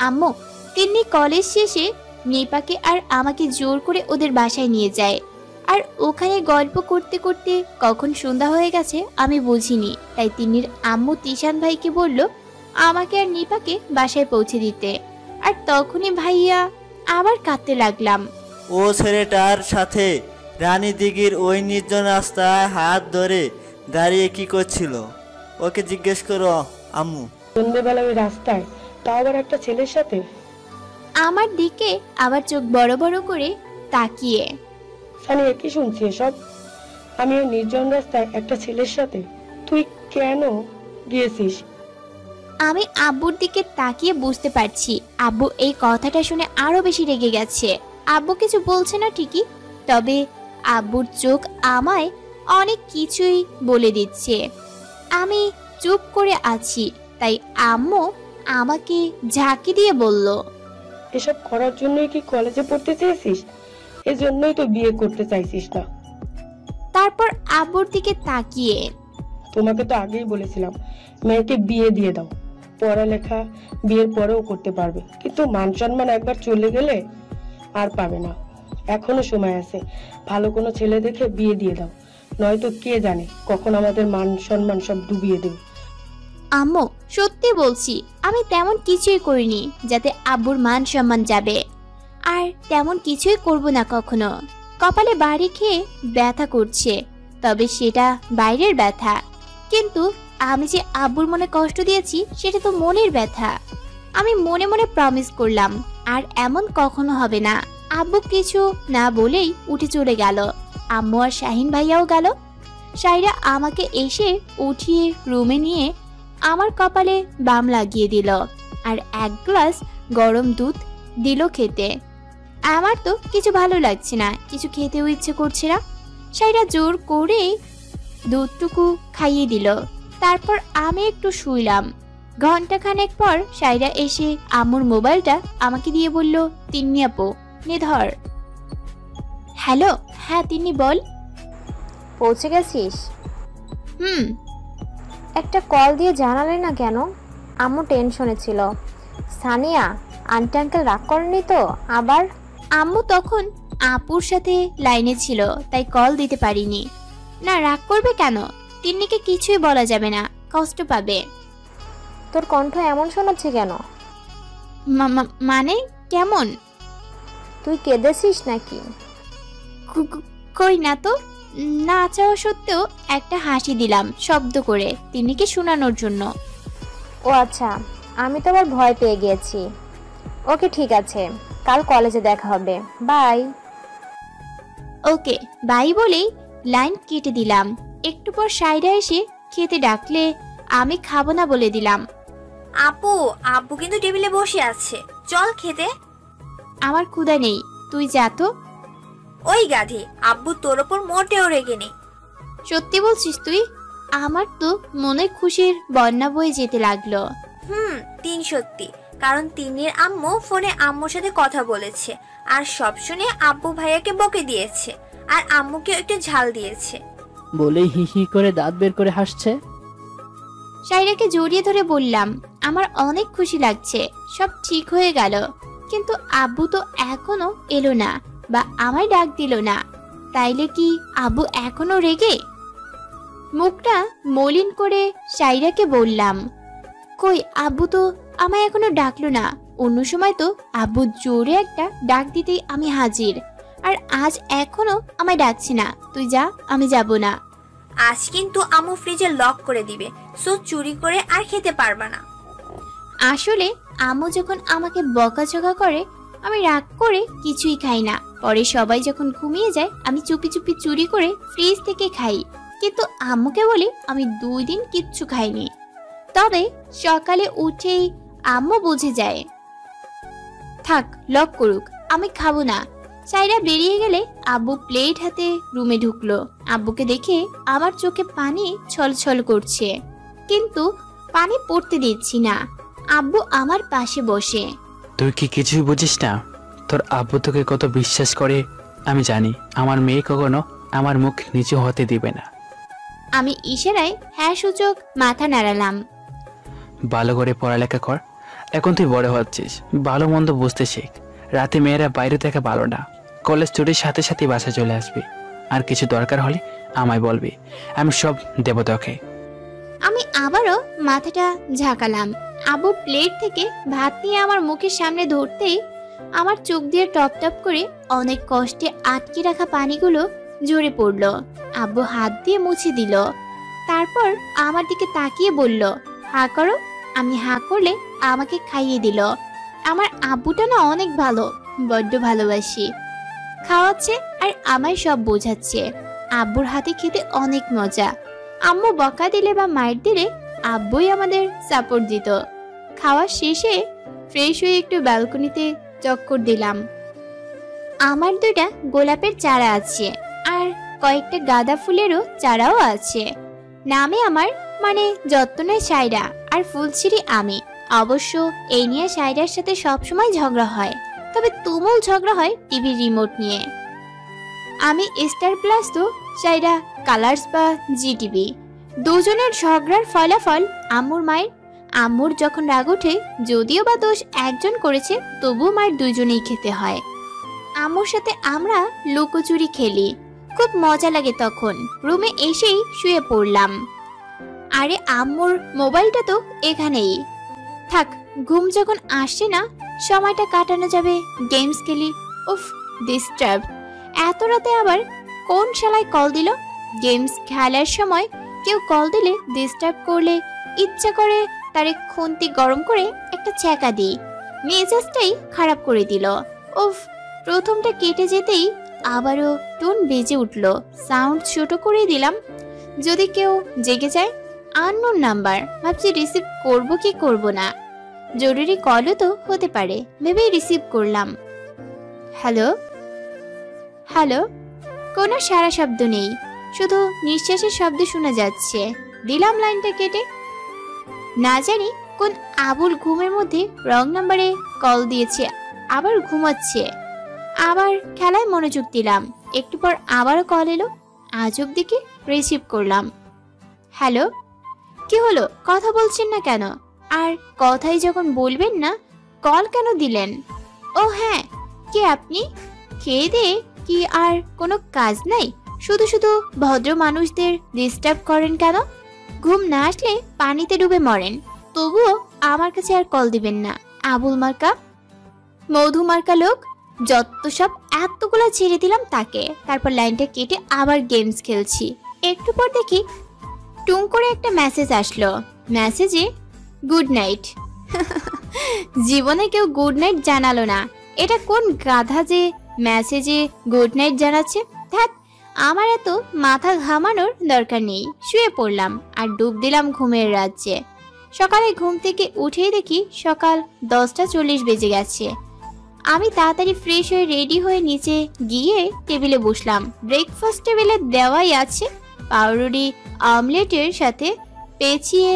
আম্মু, তিন্নি কলেজ শেষে নিপাকে আর আমাকে জোর করে ওদের বাসায় নিয়ে যায়। আর ওখানে গল্প করতে করতে কখন সন্ধ্যা হয়ে গেছে আমি বুঝিনি। তাই তিন্নির আম্মু তিশান ভাইকে বলল আমাকে আর নিপাকে বাসায় পৌঁছে দিতে। আর তখনই ভাইয়া আবার কাঁদতে লাগলাম। ও ছেলেটার সাথে রানী দিঘির ওই নির্জন রাস্তায় হাত ধরে দাঁড়িয়ে কি করছিল? ওকে জিজ্ঞেস করো আম্মু। সন্ধ্যেবেলা ওই রাস্তায়, তাও আবার একটা ছেলের সাথে। আমার দিকে আবার চোখ বড় বড় করে তাকিয়ে, সানিয়া, কি শুনছি এসব? আমি ওই নির্জন রাস্তায় একটা ছেলের সাথে? তুই কেন গিয়েছিস? আমি আব্বুর দিকে তাকিয়ে বুঝতে পারছি আব্বু এই কথাটা শুনে আরো বেশি রেগে গেছে। আব্বু কিছু বলছে না ঠিকই, তবে আব্বুর চোখ আমায় অনেক কিছুই বলে দিচ্ছে। আমি চুপ করে আছি, তাই আম্মু আমাকে ঝাঁকি দিয়ে বলল, এসব করার জন্যই কি কলেজে পড়তে চেয়েছিস? এজন্যই তো বিয়ে করতে চাইছিস না। তারপর আব্বুর দিকে তাকিয়ে, তোমাকে তো আগেই বলেছিলাম মেয়েকে বিয়ে দিয়ে দাও, পড়ালেখা বিয়ের পরেও করতে পারবে, কিন্তু মান সম্মান একবার চলে গেলে আর পাবে না। এখনো সময় আছে, ভালো কোনো ছেলে দেখে বিয়ে দিয়ে দাও, নয়তো কে জানে কখন আমাদের মান সম্মান সব ডুবিয়ে দেবে। আম্মু, সত্যি বলছি, আমি তেমন কিছুই করিনি যাতে আব্বুর মান সম্মান যাবে। আর তেমন কিছুই করব না কখনো। কপালে বাড়ি খেয়ে ব্যথা করছে, তবে সেটা বাইরের ব্যথা, কিন্তু আমি যে আব্বুর মনে কষ্ট দিয়েছি সেটা তো মনের ব্যথা। আমি মনে মনে প্রমিস করলাম আর এমন কখনো হবে না। আব্বু কিছু না বলেই উঠে চলে গেল। আম্মু আর শাহিন ভাইয়াও গেল। সাইরা আমাকে এসে উঠিয়ে রুমে নিয়ে আমার কপালে বাম লাগিয়ে দিল আর এক গ্লাস গরম দুধ দিল খেতে। আমার তো কিছু ভালো লাগছে না, কিছু খেতেও ইচ্ছে করছে না। সাইরা জোর করে দুধটুকু খাইয়ে দিল। তারপর আমি একটু শুইলাম। ঘন্টাখানেক পর সাইরা এসে আম্মুর মোবাইলটা আমাকে দিয়ে বলল, তিন্নি আপু, নে ধর। হ্যালো, হ্যাঁ তিন্নি বল। পৌঁছে গেছিস? একটা কল দিয়ে জানালে না কেন? আম্মু টেনশনে ছিল। সানিয়া, আন্টি আঙ্কেল রাগ করেনি তো আবার? আম্মু তখন আপুর সাথে লাইনে ছিল, তাই কল দিতে পারিনি। না, রাগ করবে কেন? তিন্নিকে কিছুই বলা যাবে না, কষ্ট পাবে। তোর কণ্ঠ এমন শোনাচ্ছে কেন? মানে কেমন? তুই কেঁদেছিস নাকি? কই না তো। না চাওয়া সত্ত্বেও একটা হাসি দিলাম শব্দ করে তিন্নিকে শোনানোর জন্য। ও আচ্ছা, আমি তো আবার ভয় পেয়ে গিয়েছি। ওকে, ঠিক আছে, কাল কলেজে দেখা হবে, বাই। ওকে বাই বলেই লাইন কেটে দিলাম। একটু পর সাইরা এসে খেতে ডাকলে আমি খাবো না বলে দিলাম। আপু, আব্বু কিন্তু টেবিলে বসে আছে, চল খেতে। আমার ক্ষুধা নেই, তুই যা তো। ওই গাধি, আব্বু তোর ওপর মোটেও রেগে নেই। সত্যি বলছিস তুই? আমার তো মনে খুশির বন্যা বয়ে যেতে লাগলো। তিন সত্যি, কারণ তিন্নির আম্মু ফোনে আম্মুর সাথে কথা বলেছে আর সব শুনে আব্বু ভাইয়াকে বকে দিয়েছে আর আম্মুকে একটু ঝাল দিয়েছে বলেই হি হি করে দাঁত বের করে হাসছে। সাইরাকে জড়িয়ে ধরে বললাম, আমার অনেক খুশি লাগছে, সব ঠিক হয়ে গেল। কিন্তু আব্বু তো এখনো এলো না বা আমায় ডাক দিল না, তাইলে কি আব্বু এখনো রেগে? মুখটা মলিন করে সাইরাকে বললাম, কই আব্বু তো আমায় এখনো ডাকলো না। অন্য সময় তো আব্বু জোরে একটা ডাক দিতেই আমি হাজির, আর আজ এখনো আমায় ডাকছে না। তুই যা, আমি যাব না। আজ কিন্তু আম্মু ফ্রিজে লক করে দিবে, সো চুরি করে আর খেতে পারবা না। আসলে আম্মু যখন আমাকে বকাঝকা করে আমি রাগ করে কিছুই খাই না। পরে সবাই যখন ঘুমিয়ে যায় আমি চুপি চুপি চুরি করে ফ্রিজ থেকে খাই, কিন্তু আম্মুকে বলি আমি 2 দিন কিচ্ছু খাইনি। তবে সকালে উঠেই আম্মু বুঝে যায়। থাক, লক করুক, আমি খাবো না। সাইরা বেরিয়ে গেলে আব্বু প্লেট হাতে রুমে ঢুকলো। আব্বুকে দেখে আমার চোখে পানি ছলছল করছে, কিন্তু পানি পড়তে দিচ্ছি না। আব্বু আমার পাশে বসে। তুই কি কিছুই বুঝিস না? তোর আব্বু তোকে কত বিশ্বাস করে আমি জানি। আমার মেয়ে কখনো আমার মুখ নিচু হতে দিবে না। আমি ইশারায় হ্যাঁ সূচক মাথা নাড়ালাম। ভালো করে পড়ালেখা কর, এখন তুই বড় হচ্ছিস, ভালো মন্দ বুঝতে শেখ। রাতে মেয়েরা বাইরে থেকে ভালো না, কলেজ ছুটির সাথে সাথে বাসা চলে আসবি। আর কিছু দরকার হলে আমায় বলবি, আমি সব দেব তোকে। আমি আবারও মাথাটা ঝাঁকালাম। আব্বু প্লেট থেকে ভাত নিয়ে আমার মুখের সামনে ধরতেই আমার চোখ দিয়ে টপ টপ করে অনেক কষ্টে আটকে রাখা পানিগুলো ঝরে পড়ল। আব্বু হাত দিয়ে মুছে দিল, তারপর আমার দিকে তাকিয়ে বলল, হা করো। আমি হা করলে আমাকে খাইয়ে দিল। আমার আব্বুটা না অনেক ভালো, বড্ড ভালোবাসি। খাওয়াচ্ছে আর আমায় সব বোঝাচ্ছে। আব্বুর হাতে খেতে অনেক মজা। আম্মু বকা দিলে বা মাইর দিলে আব্বুই আমাদের সাপোর্ট দিত। খাওয়া শেষে ফ্রেশ হয়ে একটু ব্যালকনিতে চক্কর দিলাম। আমার 2টা গোলাপের চারা আছে, আর কয়েকটা গাঁদা ফুলেরও চারাও আছে। নামে আমার, মানে যত্ন নেয় সাইরা, আর ফুলছিরি আমি। অবশ্য এই নিয়ে সাইরার সাথে সবসময় ঝগড়া হয়, তবে তুমুল ঝগড়া হয় টিভির রিমোট নিয়ে। আমি স্টার প্লাস তো সাইরা কালার্স বা জিটিভি। দুজনের ঝগড়ার ফলাফল আম্মুর মায়ের। আম্মুর যখন রাগ ওঠে, যদিও বা দোষ একজন করেছে, তবুও মায়ের 2জনেই খেতে হয়। আম্মুর সাথে আমরা লুকোচুরি খেলি, খুব মজা লাগে। তখন রুমে এসেই শুয়ে পড়লাম। আরে আম্মুর মোবাইলটা তো এখানেই থাক, ঘুম যখন আসছে না, সময়টা কাটানো যাবে গেমস খেলি। উফ, ডিস্টার্ব। এত রাতে আবার কোন শালায় কল দিল? গেমস খেলার সময় কেউ কল দিলে ডিস্টার্ব করলে ইচ্ছা করে তারে খুন্তি গরম করে একটা ছ্যাঁকা দিই। মেজাজটাই খারাপ করে দিল। উফ, প্রথমটা কেটে যেতেই আবারও টোন বেজে উঠল। সাউন্ড ছোট করে দিলাম, যদি কেউ জেগে যায়। আননোন নাম্বার, ভাবছি রিসিভ করব কি করব না। জরুরি কলও তো হতে পারে ভেবেই রিসিভ করলাম। Hello hello. কোনো সারা শব্দ নেই, শুধু নিঃশ্বাসের শব্দ শোনা যাচ্ছে। দিলাম লাইনটা কেটে। না জানি কোন আবুল ঘুমের মধ্যে রং নাম্বারে কল দিয়েছে, আবার ঘুমাচ্ছে। আবার খেলায় মনোযোগ দিলাম। একটু পর আবারও কল এলো। আজব দিকে রিসিভ করলাম। হ্যালো, কি হলো? কথা বলছেন না কেন? আর কথাই যখন বলবেন না, কল কেন দিলেন? ও হ্যাঁ, কে আপনি? খেয়ে দিয়ে কি আর কোনো কাজ নাই? শুধু শুধু ভদ্র মানুষদের ডিস্টার্ব করেন কেন? ঘুম না আসলে পানিতে ডুবে মরেন, তবুও আমার কাছে আর কল দিবেন না। আবুল মার্কা, মধু মার্কা লোক, যত সব। এতগুলো ছেড়ে দিলাম তাকে। তারপর লাইনটা কেটে আবার গেমস খেলছি। একটু পর দেখি টুং করে একটা মেসেজ আসলো। মেসেজে গুড নাইট। জীবনে কেউ গুড নাইট জানালো না। এটা কোন গাধা যে মেসেজে গুড নাইট জানাচ্ছে? ধ্যাত, আমার এত মাথা ঘামানোর দরকার নেই। শুয়ে পড়লাম আর ডুব দিলাম ঘুমের রাজ্যে। সকালে ঘুম থেকে উঠেই দেখি সকাল 10:40 বেজে গেছে। আমি তাড়াতাড়ি ফ্রেশ হয়ে রেডি হয়ে নিচে গিয়ে টেবিলে বসলাম। ব্রেকফাস্ট টেবিলে দেওয়াই আছে পাউরুটি অমলেটের সাথে পেঁচিয়ে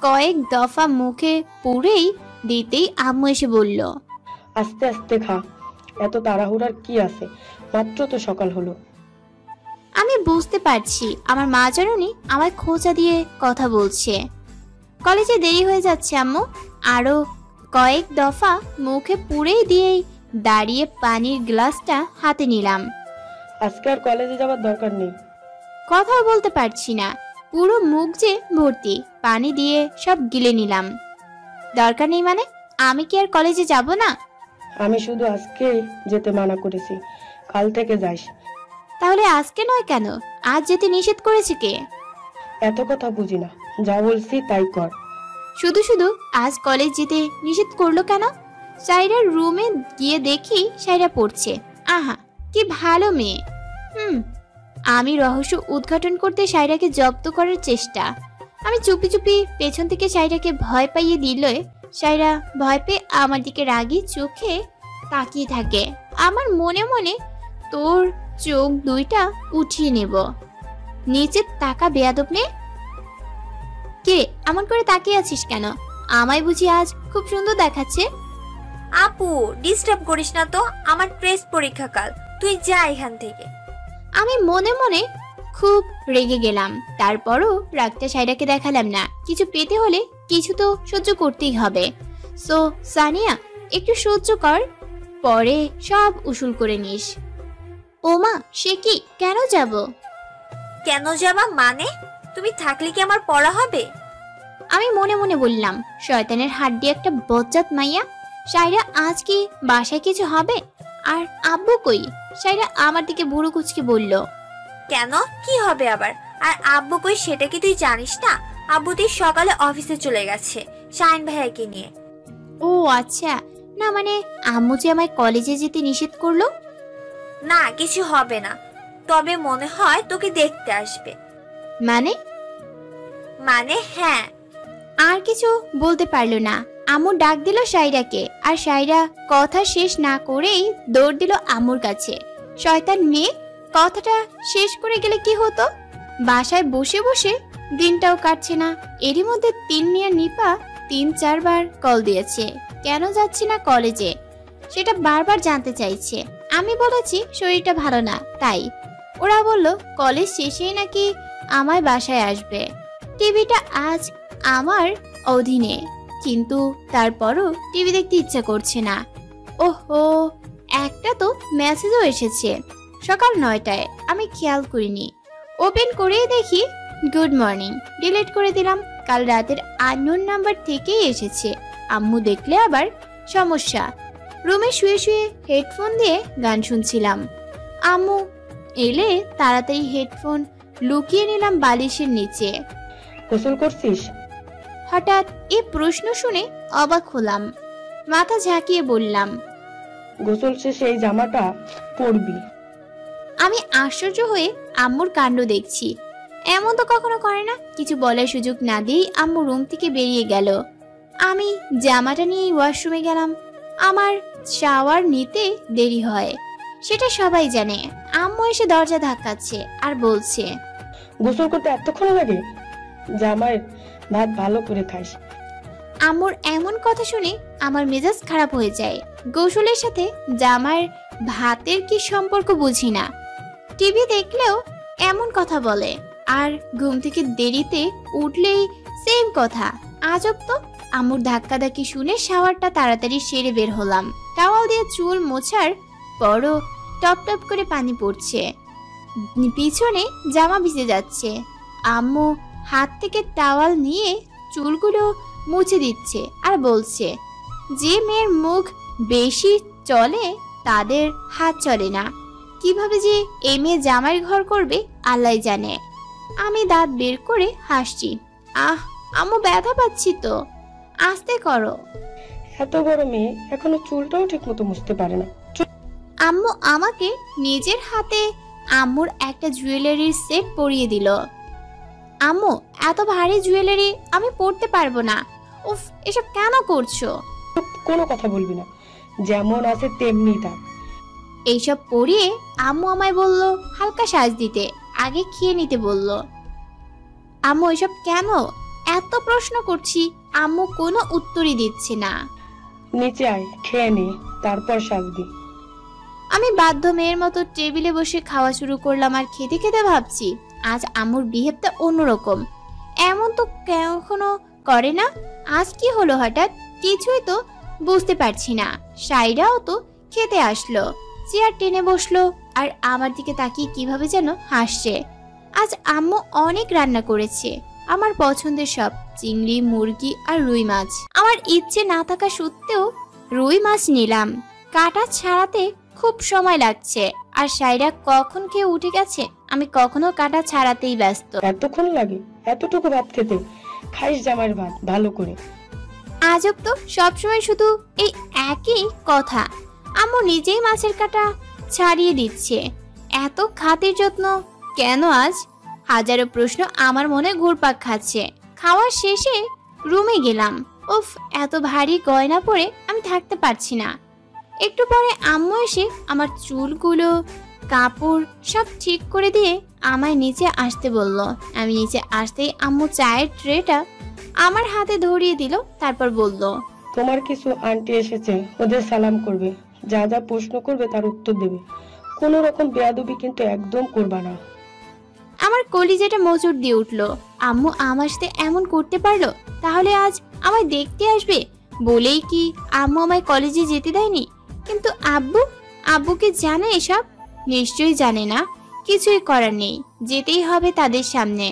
কয়েক দফা মুখে পুরেই দিতেই আম্মু এসে বলল, আস্তে আস্তে খা, এত তাড়াহুড়ার কি আছে? মাত্র তো সকাল হলো। আমি বুঝতে পারছি আমার মা জানুনি আমায় খোঁচা দিয়ে কথা বলছে। কলেজে দেরি হয়ে যাচ্ছে আম্মু। আরো কয়েক দফা মুখে পুরেই দিয়েই দাঁড়িয়ে পানির গ্লাসটা হাতে নিলাম। আজকে আর কলেজে যাওয়ার দরকার নেই। কথাও বলতে পারছি না, পুরো মুখ যে ভর্তি, পানি দিয়ে সব গিলে নিলাম। দরকার নেই মানে? আমি কি আর কলেজে যাব না? আমি শুধু আজকে যেতে মানা করেছি, কাল থেকে যাস। তাহলে আজকে নয় কেন? আজ যেতে নিষেধ করেছে কে? এত কথা বুঝি না, যা বলছি তাই কর। শুধু শুধু আজ কলেজ যেতে নিষেধ করলো কেন? সাইরার রুমে গিয়ে দেখি সাইরা পড়ছে। আহা, কি ভালো মেয়ে। আমি রহস্য উদ্ঘাটন করতে সাইরাকে জব্দ করার চেষ্টা। আমি চুপি চুপি পেছন থেকে সাইরাকে ভয় পাইয়ে দিলে সাইরা ভয় পেয়ে আমার দিকে রাগি চোখে তাকিয়ে থাকে। আমার মনে মনে তোর চোখ দুইটা উঠিয়ে নেব। নিচে তাকা বেয়াদব মেয়ে। কে এমন করে তাকিয়ে আছিস কেন? আমায় বুঝি আজ খুব সুন্দর দেখাচ্ছে? আপু ডিস্টার্ব করিস না তো, আমার টেস্ট পরীক্ষা কাল, তুই যা এখান থেকে। আমি মনে মনে খুব রেগে গেলাম। তারপরও রাগটা সাইরাকে দেখালাম না। কিছু পেতে হলে কিছু তো সহ্য করতেই হবে। সো সানিয়া, একটু সহ্য কর, পরে সব উসুল করে নিস। ওমা, সে কি? কেন যাব? কেন যাবা মানে? তুমি থাকলে কি আমার পড়া হবে? আমি মনে মনে বললাম, শয়তানের হাড্ডি একটা বজ্জাত মাইয়া। সাইরা আজ কি বাসায় কিছু হবে? আর আব্বু কই? সাইরা আমার দিকে বুড়ো কুচকে বলল। কেন, কি হবে আবার? আর আব্বু কই সেটা কি তুই জানিস না? আব্বু তুই সকালে অফিসে চলে গেছে শাহিন ভাইয়াকে নিয়ে। ও আচ্ছা, না মানে আম্মু যে আমায় কলেজে যেতে নিষেধ করলো। না, কিছু হবে না, তবে মনে হয় তোকে দেখতে আসবে। মানে? মানে হ্যাঁ। আর কিছু বলতে পারলো না। আম্মু ডাক দিল সাইরাকে, আর সাইরা কথা শেষ না করেই দৌড় দিল আম্মুর কাছে। শয়তান মেয়ে, কথাটা শেষ করে গেলে কি হতো? বাসায় বসে বসে দিনটাও কাটছে না। এরই মধ্যে তিন্নি আর নিপা ৩-৪ বার কল দিয়েছে, কেন যাচ্ছি না কলেজে সেটা বারবার জানতে চাইছে। আমি বলেছি শরীরটা ভালো না তাই। ওরা বলল কলেজ শেষেই নাকি আমায় বাসায় আসবে। টিভিটা আজ আমার অধীনে, কিন্তু তারপরও টিভি দেখতে ইচ্ছা করছে না। ওহো, একটা তো মেসেজও এসেছে সকাল ৯টায়, আমি খেয়াল করিনি। ওপেন করে দেখি গুড মর্নিং, ডিলিট করে দিলাম। কাল রাতের আননোন নাম্বার থেকেই এসেছে। আম্মু দেখলে আবার সমস্যা। রুমে শুয়ে শুয়ে হেডফোন দিয়ে গান শুনছিলাম। আম্মু এলে তাড়াতাড়ি হেডফোন লুকিয়ে নিলাম বালিশের নিচে। গোসল করছিস? হঠাৎ এই প্রশ্ন শুনে অবাক হলাম। মাথা ঝাঁকিয়ে বললাম, গোসল শেষে এই জামাটা পরবি। আমি আশ্চর্য হয়ে আম্মুর কাণ্ড দেখছি। এমন তো কখনো করে না। কিছু বলার সুযোগ না দিয়েই আম্মু রুম থেকে বেরিয়ে গেল। আমি জামাটা নিয়ে ওয়াশরুমে গেলাম। আমার শাওয়ার নিতে দেরি হয়, সেটা সবাই জানে। আম্মু এসে দরজা ধাক্কাচ্ছে আর বলছে, গোসল করতে এতক্ষণ লাগে? জামাই ভাত ভালো করে খাস। আম্মুর এমন কথা শুনে আমার মেজাজ খারাপ হয়ে যায়। গোসলের সাথে জামার ভাতের কি সম্পর্ক বুঝি না। টিভি দেখলেও এমন কথা বলে, আর ঘুম থেকে দেরিতে উঠলেই সেম কথা। আজব তো। আম্মুর ধাক্কাধাক্কি শুনে শাওয়ারটা তাড়াতাড়ি সেরে বের হলাম। টাওয়াল দিয়ে চুল মোছার পরও টপ টপ করে পানি পড়ছে, পিছনে জামা ভিজে যাচ্ছে। আম্মু হাত থেকে টাওয়াল নিয়ে চুলগুলো মুছে দিচ্ছে আর বলছে, যে মেয়ের মুখ বেশি চলে তাদের হাত চলে না। কিভাবে যে এই মেয়ে জামাইয়ের ঘর করবে আল্লাহ জানে। আমি দাঁত বের করে হাসছি। আহ আম্মু, ব্যথা পাচ্ছি তো, আস্তে করো। এত বড় মেয়ে এখনো চুলটাও ঠিক মতো মুছতে পারে না। আম্মু আমাকে নিজের হাতে আম্মুর একটা জুয়েলারির সেট পরিয়ে দিল। আম্মু, এত ভারী জুয়েলারি আমি পরতে পারবো না। উফ, এসব কেন করছো? কোনো কথা বলবি না, যেমন আছে তেমনি থাক। এইসব পরিয়ে আম্মু আমায় বলল হালকা সাজ দিতে, আগে খেয়ে নিতে বলল। আম্মু, এসব কেন? এত প্রশ্ন করছি, আম্মু কোনো উত্তরই দিচ্ছে না। নিচে আয়, খেয়ে নে, তারপর সাজবি। আমি বাধ্য মেয়ের মতো টেবিলে বসে খাওয়া শুরু করলাম। আর খেতে খেতে ভাবছি, আজ আম্মুর বিহেভটা অন্যরকম। এমন তো কখনো করে না। আজ কি হলো হঠাৎ? কিছুই তো বুঝতে পারছি না। সাইরাও তো খেতে আসলো, চেয়ার টেনে বসলো আর আমার দিকে তাকিয়ে কিভাবে যেন হাসছে। আজ আম্মু অনেক রান্না করেছে, আমার পছন্দের সব, চিংড়ি, মুরগি আর রুই মাছ। আমার ইচ্ছে না থাকা সত্ত্বেও রুই মাছ নিলাম। কাটা ছাড়াতে খুব সময় লাগছে, আর সাইরা কখন খেয়ে উঠে গেছে, আমি কখনো কাটা ছাড়াতেই ব্যস্ত। এতক্ষণ লাগে এতটুকু ভাত খেতে? খাইস জামাইয়ের ভাত ভালো করে। আজব তো, সবসময় শুধু এই একই কথা। আম্মু নিজেই মাছের কাটা ছাড়িয়ে দিচ্ছে। এত খাতির যত্ন কেন আজ? হাজারো প্রশ্ন আমার মনে ঘুরপাক খাচ্ছে। খাওয়ার শেষে রুমে গেলাম। উফ, এত ভারী গয়না পরে আমি থাকতে পারছি না। একটু পরে আম্মু এসে আমার চুলগুলো, কাপড় সব ঠিক করে দিয়ে আমায় নিচে আসতে বলল। আমি নিচে আসতেই আম্মু চায়ের ট্রেটা আমার হাতে ধরিয়ে দিল, তারপর বলল, তোমার কিছু আন্টি এসেছে, ওদের সালাম করবে, যা যা প্রশ্ন করবে তার উত্তর দেবে। কোনো রকম বেয়াদবি কিন্তু একদম করবা না। আমার কলিজাটা মোচড় দিয়ে উঠলো। আম্মু আমার সাথে এমন করতে পারলো? তাহলে আজ আমায় দেখতে আসবে বলেই কি আম্মু আমায় কলেজে যেতে দেয়নি? কিন্তু আব্বু কি জানে এসব? নিশ্চয়ই জানে না। কিছুই করার নেই, যেতেই হবে তাদের সামনে।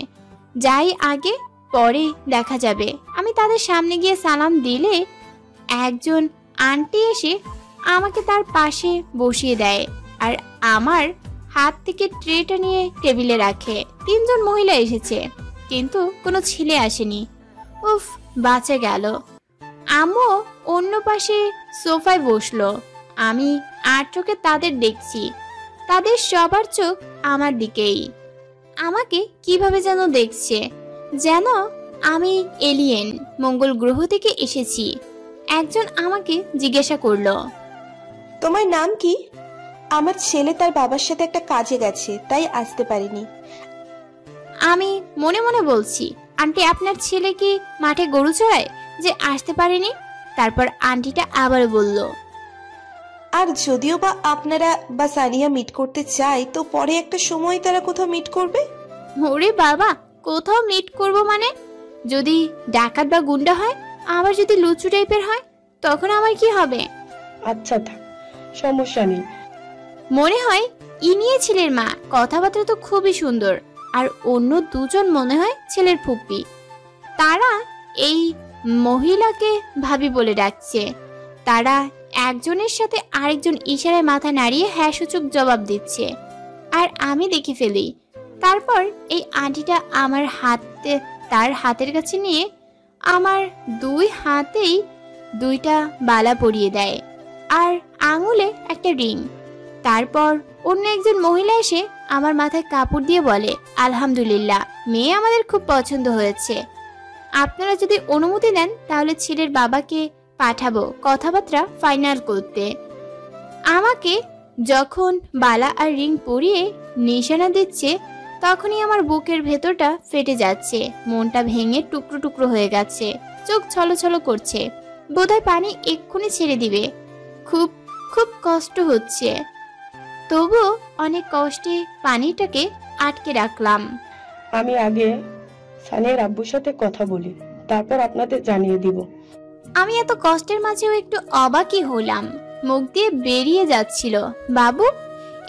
যাই আগে, পরে দেখা যাবে। আমি তাদের সামনে গিয়ে সালাম দিলে একজন আন্টি এসে আমাকে তার পাশে বসিয়ে দেয় আর আমার হাত থেকে ট্রেটা নিয়ে টেবিলে রাখে। 3 জন মহিলা এসেছে, কিন্তু কোনো ছেলে আসেনি। উফ, বাঁচা গেল। আম্মু অন্য পাশে সোফায় বসলো। আমি আর চোখে তাদের দেখছি। তাদের সবার চোখ আমার দিকেই। আমাকে কিভাবে যেন দেখছে, যেন আমি এলিয়েন, মঙ্গল গ্রহ থেকে এসেছি। একজন আমাকে জিজ্ঞাসা করলো, তোমার নাম কি? আমার ছেলে তার বাবার সাথে একটা কাজে গেছে, তাই আসতে পারিনি। আমি মনে মনে বলছি, আন্টি আপনার ছেলে কি মাঠে গরু চড়ায় যে আসতে পারেনি? তারপর আন্টিটা আবার বলল, আর যদিও বা আপনারা বা সানিয়া মিট করতে চায়, তো পরে একটা সময় তারা কোথাও মিট করবে। ওরে বাবা, কোথাও মিট করব মানে? যদি ডাকাত বা গুন্ডা হয়, আবার যদি লুচু টাইপের হয়, তখন আমার কি হবে? আচ্ছা থাক, সমস্যা নেই। মনে হয় ইনিয়ে ছেলের মা। কথাবার্তা তো খুবই সুন্দর। আর অন্য 2 জন মনে হয় ছেলের ফুপ্পি। তারা এই মহিলাকে ভাবি বলে ডাকছে। তারা একজনের সাথে আরেকজন ইশারায় মাথা নাড়িয়ে হ্যাঁ সূচক জবাব দিচ্ছে, আর আমি দেখে ফেলি। তারপর এই আন্টিটা আমার তার হাতের কাছে নিয়ে আমার 2 হাতেই 2টা বালা পরিয়ে দেয় আর আঙুলে একটা রিং। তারপর অন্য একজন মহিলা এসে আমার মাথায় কাপড় দিয়ে বলে, আলহামদুলিল্লাহ, মেয়ে আমাদের খুব পছন্দ হয়েছে। আপনারা যদি অনুমতি দেন তাহলে ছেলের বাবাকে পাঠাবো কথাবার্তা ফাইনাল করতে। আমাকে যখন বালা আর রিং পরিয়ে নিশানা দিচ্ছে, তখনই আমার বুকের ভেতরটা ফেটে যাচ্ছে। মনটা ভেঙে টুকরো টুকরো হয়ে গেছে। চোখ ছলছল করছে। বোধহয় পানি এক্ষুনি ছেড়ে দিবে। খুব খুব কষ্ট হচ্ছে। তবু অনেক কষ্টে পানিটাকে আটকে রাখলাম। আমি আগে সানিয়ার আব্বুর সাথে কথা বলি, তারপর আপনাদের জানিয়ে দিব। আমি এত কষ্টের মাঝেও একটু অবাকই হলাম। মুখ দিয়ে বেরিয়ে যাচ্ছিল, বাবু,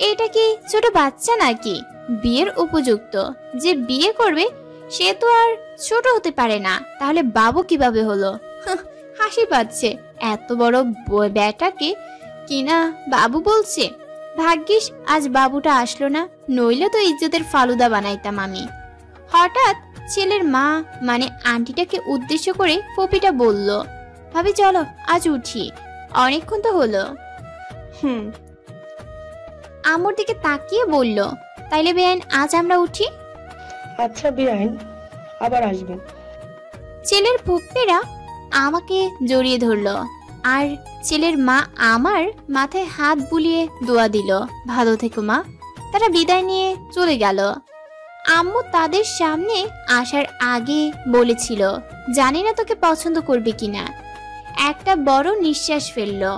এটা কি ছোট বাচ্চা নাকি? বিয়ের উপযুক্ত। যে বিয়ে করবে সে তো আর ছোট হতে পারে না, তাহলে বাবু কিভাবে হলো? হাসি পাচ্ছে। এত বড় বেটাকে কিনা বাবু বলছে। ভাগ্যিস আজ বাবুটা আসলো না, নইলে তো ইজ্জতের ফালুদা বানাইতাম আমি। হঠাৎ ছেলের মা মানে আন্টিটাকে উদ্দেশ্য করে পপিটা বলল, ভাবি চলো আজ উঠি, অনেকক্ষণ তো হলো। আম্মুর দিকে তাকিয়ে বলল, তাইলে বেআইন আজ আমরা উঠি? আচ্ছা বেআইন, আবার আসবেন। ছেলের ফুপ্পিরা আমাকে জড়িয়ে ধরলো আর ছেলের মা আমার মাথায় হাত বুলিয়ে দোয়া দিল, ভালো থেকো মা। তারা বিদায় নিয়ে চলে গেল। আম্মু তাদের সামনে আসার আগে বলেছিল, জানি না তোকে পছন্দ করবে কিনা। একটা বড় নিঃশ্বাস ফেললো।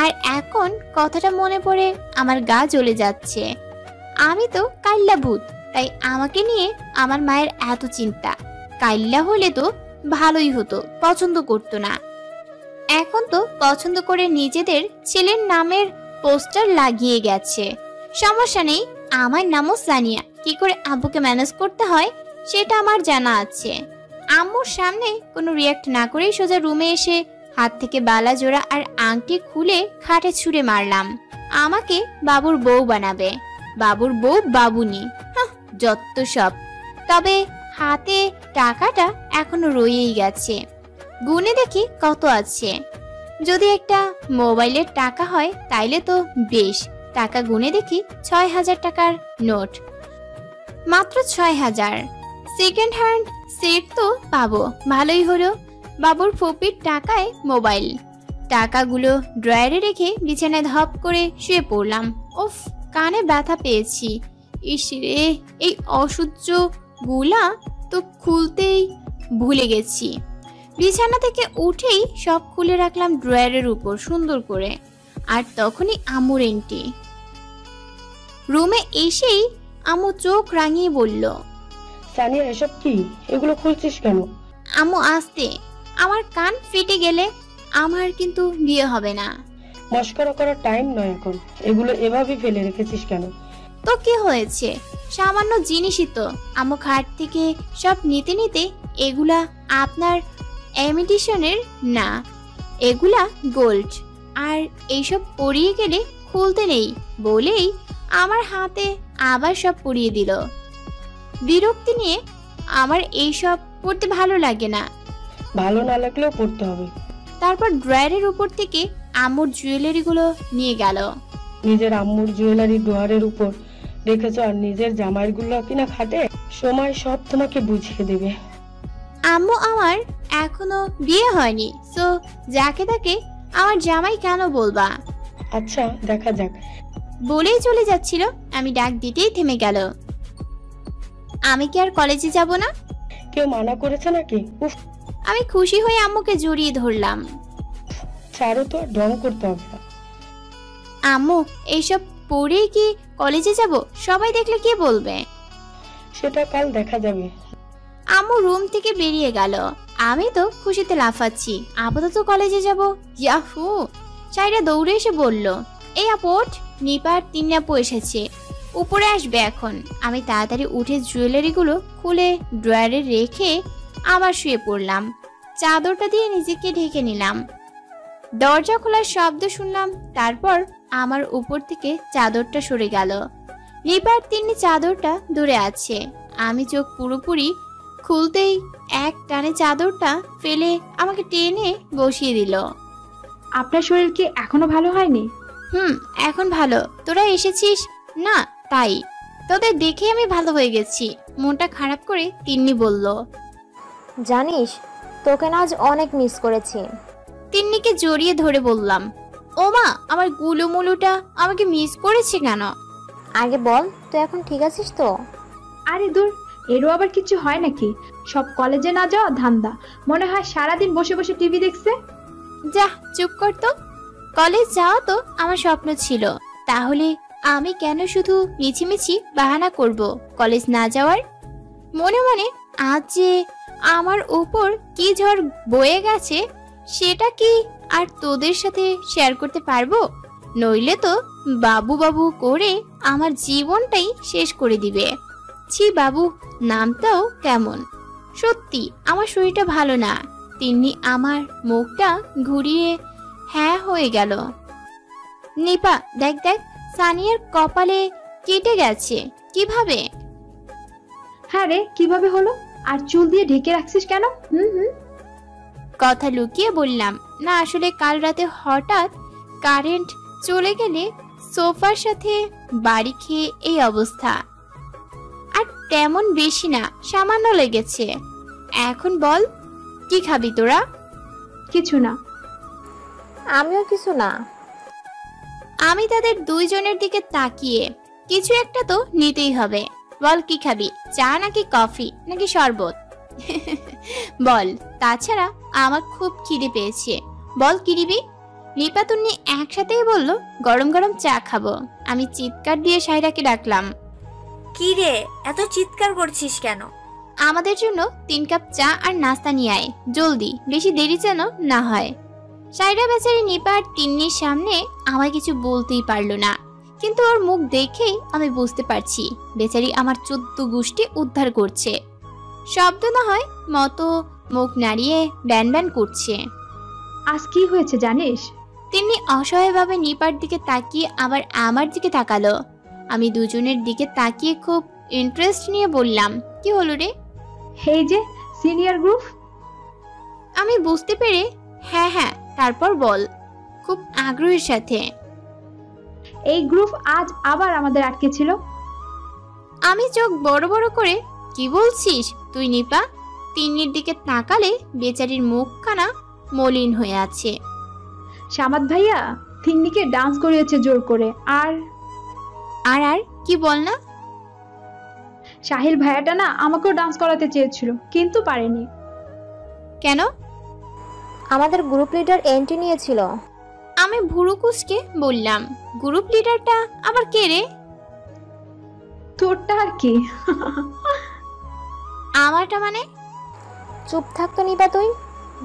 আর এখন কথাটা মনে পড়ে আমার গা জ্বলে যাচ্ছে। আমি তো কাইল্লা ভূত, তাই আমাকে নিয়ে আমার মায়ের এত চিন্তা। কাইল্লা হলে তো ভালোই হতো, পছন্দ করতো না। এখন তো পছন্দ করে নিজেদের ছেলের নামের পোস্টার লাগিয়ে গেছে। সমস্যা নেই, আমার নামও সানিয়া, কি করে আব্বুকে ম্যানেজ করতে হয় সেটা আমার জানা আছে। আম্মুর সামনে কোনো রিয়াক্ট না করেই সোজা রুমে এসে হাত থেকে বালা জোড়া আর আংটি খুলে খাটে ছুঁড়ে মারলাম। আমাকে বাবুর বউ বানাবে, বাবুর বউ বাবুনি, যত সব। তবে হাতে টাকাটা এখনো রয়েই গেছে, গুনে দেখি কত আছে। যদি একটা মোবাইলের টাকা হয় তাইলে তো বেশ। টাকা গুনে দেখি ৬,০০০ টাকার নোট, মাত্র ৬,০০০। সেকেন্ড হ্যান্ড সেট তো পাবো, ভালোই হলো। বাবুর ফুপির টাকায় মোবাইল। টাকাগুলো ড্রয়ারে রেখে বিছানায় ধপ করে শুয়ে পড়লাম। উফ, কানে ব্যথা পেয়েছি। ইস রে, এই অসহ্য গুলা তো খুলতেই ভুলে গেছি। বিছানা থেকে উঠেই সব খুলে রাখলাম ড্রয়ারের উপর সুন্দর করে। আর তখনই আম্মুর এন্ট্রি। রুমে এসেই আম্মু চোখ রাঙিয়ে বলল, সানিয়া এসব কি? এগুলো খুলছিস কেন? আম্মু আসতে, আমার কান ফেটে গেলে আমার কিন্তু বিয়ে হবে না। মস্করা করার টাইম নয় এখন। এগুলো এভাবে ফেলে রেখেছিস কেন? তো কি হয়েছে, সামান্য জিনিসই তো। আম্মু খাট থেকে সব নিতে নিতে, এগুলা আপনার ইমিটেশনের না, এগুলা গোল্ড। আর এইসব পরিয়ে গেলে খুলতে নেই বলেই আমার হাতে আবার সব পরিয়ে দিল। বিরক্তি নিয়ে, আমার এইসব পড়তে ভালো লাগে না। ভালো না লাগলেও পড়তে হবে। তারপর ড্রয়ারের উপর থেকে আম্মুর জুয়েলারিগুলো নিয়ে গেল। নিজের আম্মুর জুয়েলারি ড্রয়ারের উপর রেখেছো আর নিজের জামাইয়ের গুলো কিনা খাটে। সময় সব তোমাকে বুঝিয়ে দেবে। আম্মু আমার এখনো বিয়ে হয়নি, সো যাকে তাকে আমার জামাই কেন বলবা? আচ্ছা, দেখা যাক। বলেই চলে যাচ্ছিল, আমি ডাক দিতেই থেমে গেল। আমি কি আর কলেজে যাব না? কেউ মানা করেছে নাকি? উফ, আমি খুশি হয়ে আম্মুকে জড়িয়ে ধরলাম। ছাড়ো তো, ঢং করতে হবে না। আম্মু, এইসব পরে কি কলেজে যাব? সবাই দেখলে কি বলবে? সেটা কাল দেখা যাবে। আম্মু রুম থেকে বেরিয়ে গেল। আমি তো খুশিতে লাফাচ্ছি। আপাতত কলেজে যাব, ইয়াহু! সাইরা দৌড়ে এসে বলল, এই আপট, নিপার তিন্নি আপু এসেছে, উপরে আসবে এখন। আমি তাড়াতাড়ি উঠে জুয়েলারিগুলো খুলে ড্রয়ারে রেখে আবার শুয়ে পড়লাম। চাদরটা দিয়ে নিজেকে ঢেকে নিলাম। দরজা খোলার শব্দ শুনলাম, তারপর আমার উপর থেকে চাদরটা সরে গেল। নিপার তিন্নি চাদরটা দূরে আছে। আমি চোখ পুরোপুরি খুলতেই এক টানে চাদরটা ফেলে আমাকে টেনে বসিয়ে দিল। আপনার শরীর কি এখনো ভালো হয়নি? এখন ভালো। তোরা এসেছিস না তাই। তোদের দেখে আমি ভালো হয়ে গেছি। মনটা খারাপ করে তিন্নি বলল, জানিস তোকে না আজ অনেক মিস করেছি। তিন্নিকে জড়িয়ে ধরে বললাম, ও মা, আমার গুলুমুলুটা আমাকে মিস করেছে কেন? আগে বল, তুই এখন ঠিক আছিস তো? আরে দূর, এরও আবার কিছু হয় নাকি? সব কলেজে না যাওয়া ধান্দা। মনে হয় সারাদিন বসে বসে টিভি দেখছে। যা চুপ কর তো। কলেজ যাওয়া তো আমার স্বপ্ন ছিল, তাহলে আমি কেন শুধু মিছিমিছি বাহানা করব কলেজ না যাওয়ার? মনে মনে আজ যে আমার উপর কি ঝড় বয়ে গেছে সেটা কি আর তোদের সাথে শেয়ার করতে পারবো? নইলে তো বাবু বাবু করে আমার জীবনটাই শেষ করে দিবে। ছি, বাবু নামটাও কেমন। সত্যি আমার শরীরটা ভালো না। তিন্নি আমার মুখটা ঘুরিয়ে হ্যাঁ হয়ে গেল। নিপা, দেখ দেখ, সানিয়ার কপালে কেটে গেছে। কিভাবে? হ্যাঁ রে, কিভাবে হলো? আর চুল দিয়ে ঢেকে রাখছিস কেন? কথা লুকিয়ে বললাম, না আসলে কাল রাতে হঠাৎ কারেন্ট চলে গেলে সোফার সাথে বাড়ি খেয়ে এই অবস্থা। আর তেমন বেশি না, সামান্য লেগেছে। এখন বল, কি খাবি তোরা? কিছু না। আমিও কিছু না। আমি তাদের দুইজনের দিকে তাকিয়ে, কিছু একটা তো নিতেই হবে। বল কি খাবি, চা নাকি কফি নাকি শরবত? বল, তাছাড়া আমার খুব খিদে পেয়েছে। বল কি নিবি? নিপা তুন্নি একসাথেই বলল, গরম গরম চা খাবো। আমি চিৎকার দিয়ে সাইরাকে ডাকলাম, কি রে, এত চিৎকার করছিস কেন? আমাদের জন্য 3 কাপ চা আর নাস্তা নিয়ে আয়, জলদি, বেশি দেরি যেন না হয়। সাইরা বেচারি নিপা আর তিন্নির সামনে আমায় কিছু বলতেই পারলো না। কিন্তু ওর মুখ দেখেই আমি বুঝতে পারছি বেচারি আমার 14 গোষ্ঠী উদ্ধার করছে। শব্দ না হয় মতো মুখ নাড়িয়ে ব্যান ব্যান করছে। আজ কি হয়েছে জানিস? তিনি অসহায়ভাবে নিপার দিকে তাকিয়ে আবার আমার দিকে তাকালো। আমি দুজনের দিকে তাকিয়ে খুব ইন্টারেস্ট নিয়ে বললাম, কি হলো রে? এই যে সিনিয়র গ্রুপ। আমি বুঝতে পেরে হ্যাঁ হ্যাঁ তারপর বল খুব আগ্রহের সাথে। এই গ্রুপ আজ আবার আমাদের আটকে ছিল। আমি চোখ বড় বড় করে, কি বলছিস তুই নিপা? তিন্নির দিকে তাকালে বেচারির মুখখানা মলিন হয়ে আছে। সামাদ ভাইয়া তিন্নিকে ডান্স করিয়েছে জোর করে। আর আর আর কি বল না? সাহিল ভাইয়াটা না আমাকেও ডান্স করাতে চেয়েছিল কিন্তু পারেনি। কেন? আমাদের গ্রুপ লিডার এন্ট্রি নিয়েছিল। আমি ভুরু কুচকে বললাম, গ্রুপ লিডারটা আবার কে রে? তোরটা আর কি? আমারটা মানে? চুপ থাকতো নিপা তুই।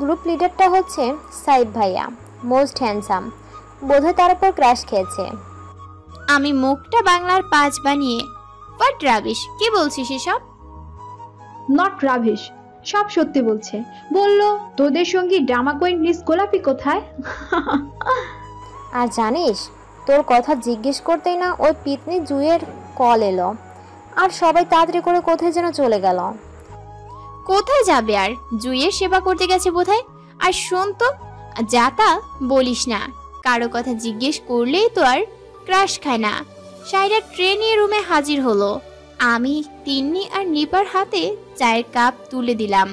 গ্রুপ লিডারটা হচ্ছে সাইদ ভাইয়া, মোস্ট হ্যান্ডসাম। বোধহয় তার উপর ক্রাশ খেয়েছে। আমি মুখটা বাংলার 5 বানিয়ে, বাট রাবিশ, কি বলছিস এসব? নট রাবিশ, সব সত্যি বলছে। বললো তোদের সঙ্গী ড্রামা কুইন মিস গোলাপি কোথায়? আর জানিস তোর কথা জিজ্ঞেস করতেই না ওই পিতনি জুয়ের কল এলো, আর সবাই তাড়াতাড়ি করে কোথায় যেন চলে গেল। কোথায় যাবে আর? জুইয়ের সেবা করতে গেছে বোধহয়। আর শোন তো, যাতা বলিস না, কারো কথা জিজ্ঞেস করলেই তো আর ক্রাশ খায় না। সাইরা ট্রে নিয়ে রুমে হাজির হলো। আমি তিন্নি আর নিপার হাতে চায়ের কাপ তুলে দিলাম,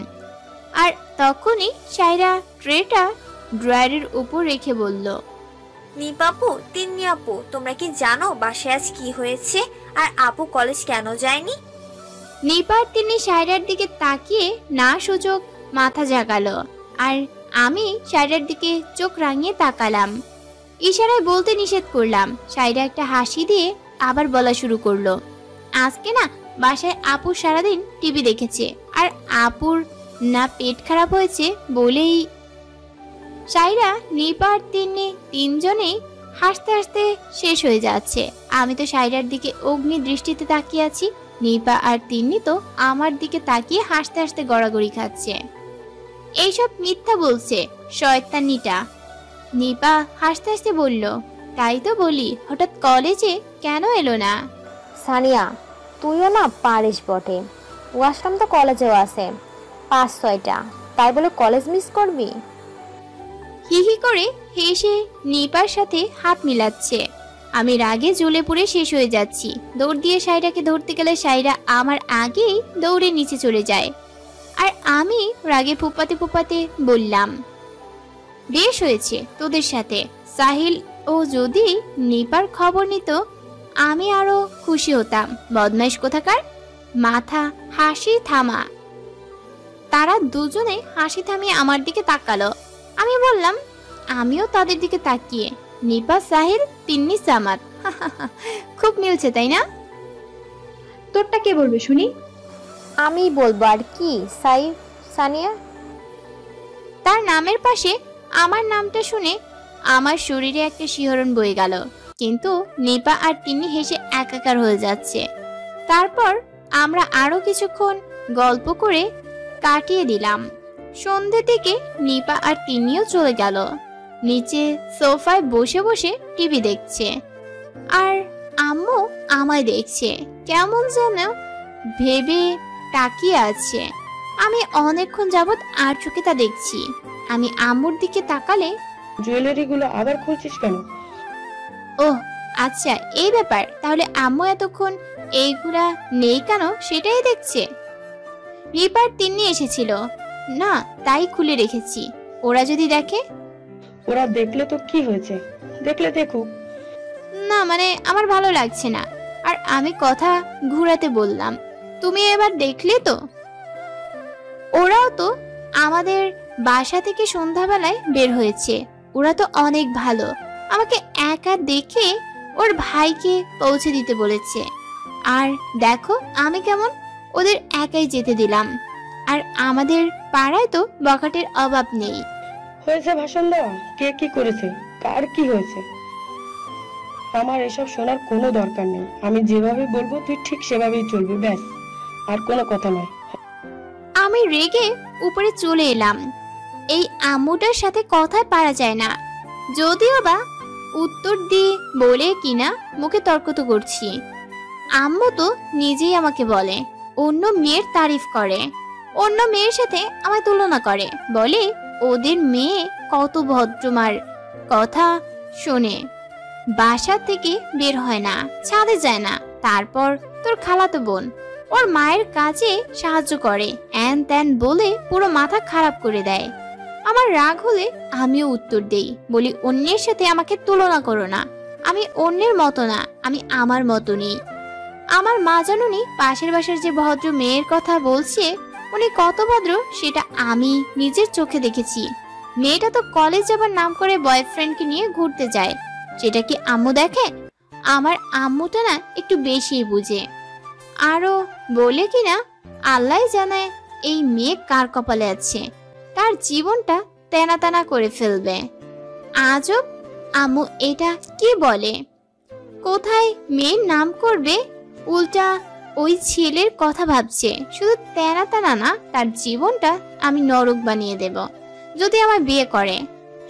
আর তখনই সাইরা ট্রেটা ড্রয়ারের উপর রেখে বলল, নিপাপু, তিন্নি আপু, তোমরা কি জানো বাসায় আজ কি হয়েছে আর আপু কলেজ কেন যায়নি? নিপার তিন্নি সাইরার দিকে তাকিয়ে না সূচক মাথা জাগালো, আর আমি সাইরার দিকে চোখ রাঙিয়ে তাকালাম। ইশারায় বলতে নিষেধ করলাম। সাইরা একটা হাসি দিয়ে আবার বলা শুরু করলো, আজকে না বাসায় আপু সারাদিন টিভি দেখেছে, আর আপুর না পেট খারাপ হয়েছে বলেই। সাইরা, নিপা আর তিন্নি তিনজনেই হাসতে হাসতে শেষ হয়ে যাচ্ছে। আমি তো সাইরার দিকে অগ্নি দৃষ্টিতে তাকিয়ে আছি। নিপা আর তিন্নি তো আমার দিকে তাকিয়ে হাসতে হাসতে গড়াগড়ি খাচ্ছে। এইসব মিথ্যা বলছে শয়তানিটা। নিপা হাসতে হাসতে বলল, তাই তো বলি হঠাৎ কলেজে কেন এলো না? সানিয়া তুইও না পারিস বটে। ওয়াশরুম তো কলেজেও আছে 5-6টা, তাই বলে কলেজ মিস করবি? হিহি করে হেসে নিপার সাথে হাত মিলাচ্ছে। আমি রাগে জ্বলে পুড়ে শেষ হয়ে যাচ্ছি। দৌড় দিয়ে সাইরাকে ধরতে গেলে সাইরা আমার আগেই দৌড়ে নিচে চলে যায়, আর আমি রাগে ফুপাতে ফুপাতে বললাম, বেশ হয়েছে তোদের সাথে। সাহিল ও যদি নিপার খবর নিত আমি আরো খুশি হতাম। বদমাইশ কোথাকার। মাথা হাসি থামা। তারা দুজনে হাসি থামিয়ে আমার দিকে তাকালো। আমি বললাম, আমিও তাদের দিকে তাকিয়ে, নিপা সাহিল, তিন্নি সামাদ। খুব মিলছে তাই না? তোরটা কে বলবে শুনি? আমি বলবো আর কি। সাইফ, সানিয়া। তার নামের পাশে আমার নামটা শুনে আমার শরীরে একটা শিহরণ বয়ে গেল, কিন্তু নিপা আর তিন্নি হেসে একাকার হয়ে যাচ্ছে। তারপর আমরা আরো কিছুক্ষণ গল্প করে কাটিয়ে দিলাম। সন্ধ্যে থেকে নিপা আর তিন্নিও চলে গেল। নিচে সোফায় বসে বসে টিভি দেখছে, আর আম্মু আমায় দেখছে কেমন যেন ভেবে তাকিয়ে আছে। আমি অনেকক্ষণ যাবত আর চোখে তা দেখছি। আমি আম্মুর দিকে তাকালে, জুয়েলারি গুলো আবার খুলছিস কেন? ওহ আচ্ছা এই ব্যাপার। তাহলে আম্মু এতক্ষণ এইগুলা নেই কেন সেটাই দেখছে। রিপার তিন্নি এসেছিল না, তাই খুলে রেখেছি। ওরা যদি দেখে? ওরা দেখলে তো কি হয়েছে, দেখলে দেখুক না, মানে আমার ভালো লাগছে না। আর আমি কথা ঘুরাতে বললাম, তুমি এবার দেখলে তো? ওরাও তো আমাদের বাসা থেকে সন্ধ্যাবেলায় বের হয়েছে। ওরা তো অনেক ভালো। আমাকে একা দেখে ওর ভাইকে পৌঁছে দিতে বলেছে। আর দেখো আমি কেমন ওদের একাই যেতে দিলাম। আর আমাদের পাড়ায় তো বকাটের অভাব নেই। হয়েছে ভাষণ দেওয়া, কে কি করেছে, কার কি হয়েছে, আমার এসব শোনার কোনো দরকার নেই। আমি যেভাবে বলবো তুই ঠিক সেভাবেই চলবি, ব্যাস, আর কোনো কথা নয়। আমি রেগে উপরে চলে এলাম। এই আম্মুটার সাথে কথায় পারা যায় না, যদিও বা উত্তর দিয়ে বলে কিনা মুখে তর্ক তো করছি। আম্মু তো নিজেই আমাকে বলে, অন্য মেয়ের তারিফ করে, অন্য মেয়ের সাথে আমায় তুলনা করে, বলে ওদের মেয়ে কত ভদ্রমার কথা শোনে, বাসা থেকে বের হয় না, ছাদে যায় না, তারপর তোর খালাতো বোন ওর মায়ের কাজে সাহায্য করে, এন ত্যান বলে পুরো মাথা খারাপ করে দেয়। আমার রাগ হলে আমিও উত্তর দেই, বলি অন্যের সাথে আমাকে তুলনা করো না, আমি অন্যের মতো না, আমি আমার মতনই। আমার মা জানুনি পাশের বাসার যে ভদ্র মেয়ের কথা বলছে উনি কত ভদ্র সেটা আমি নিজের চোখে দেখেছি। মেয়েটা তো কলেজ যাবার নাম করে বয়ফ্রেন্ডকে নিয়ে ঘুরতে যায়, সেটা কি আম্মু দেখে? আমার আম্মুটা না একটু বেশি বুঝে। আরো বলে কিনা আল্লাহ জানে এই মেয়ে কার কপালে আছে, তার জীবনটা তেনা তেনা করে ফেলবে। আজব, আম্মু এটা কি বলে? কোথায় মেয়ের নাম করবে, উল্টা ওই ছেলের কথা ভাবছে। শুধু তেনা তেনা না, তার জীবনটা আমি নরক বানিয়ে দেব যদি আমায় বিয়ে করে।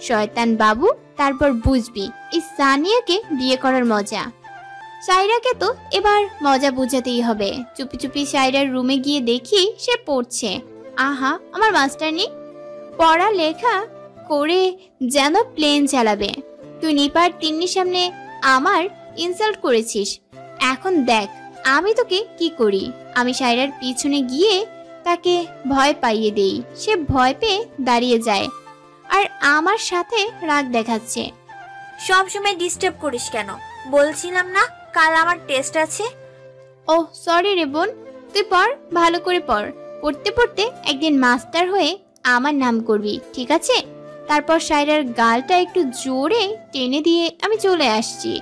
শয়তান বাবু, তারপর বুঝবি এই সানিয়াকে বিয়ে করার মজা। সাইরাকে তো এবার মজা বুঝাতেই হবে। চুপি চুপি সাইরার রুমে গিয়ে দেখি সে পড়ছে। আহা, আমার মাস্টারনি পড়া লেখা করে যেন প্লেন চালাবে। তুই নিপার তিন্নির সামনে আমার ইনসাল্ট করেছিস, এখন দেখ আমি তোকে কি করি। আমি সাইরার পিছনে গিয়ে তাকে ভয় পাইয়ে দেই, সে ভয় পেয়ে দাঁড়িয়ে যায় আর আমার সাথে রাগ দেখাচ্ছে। সব সময় ডিস্টার্ব করিস কেন? বলছিলাম না কাল আমার টেস্ট আছে। ও সরি রে বোন, তুই পড়, ভালো করে পড়। পড়তে পড়তে একদিন মাস্টার হয়ে আমার নাম করবি, ঠিক আছে? তারপর সাইরার গালটা একটু জোরে টেনে দিয়ে আমি চলে আসছি,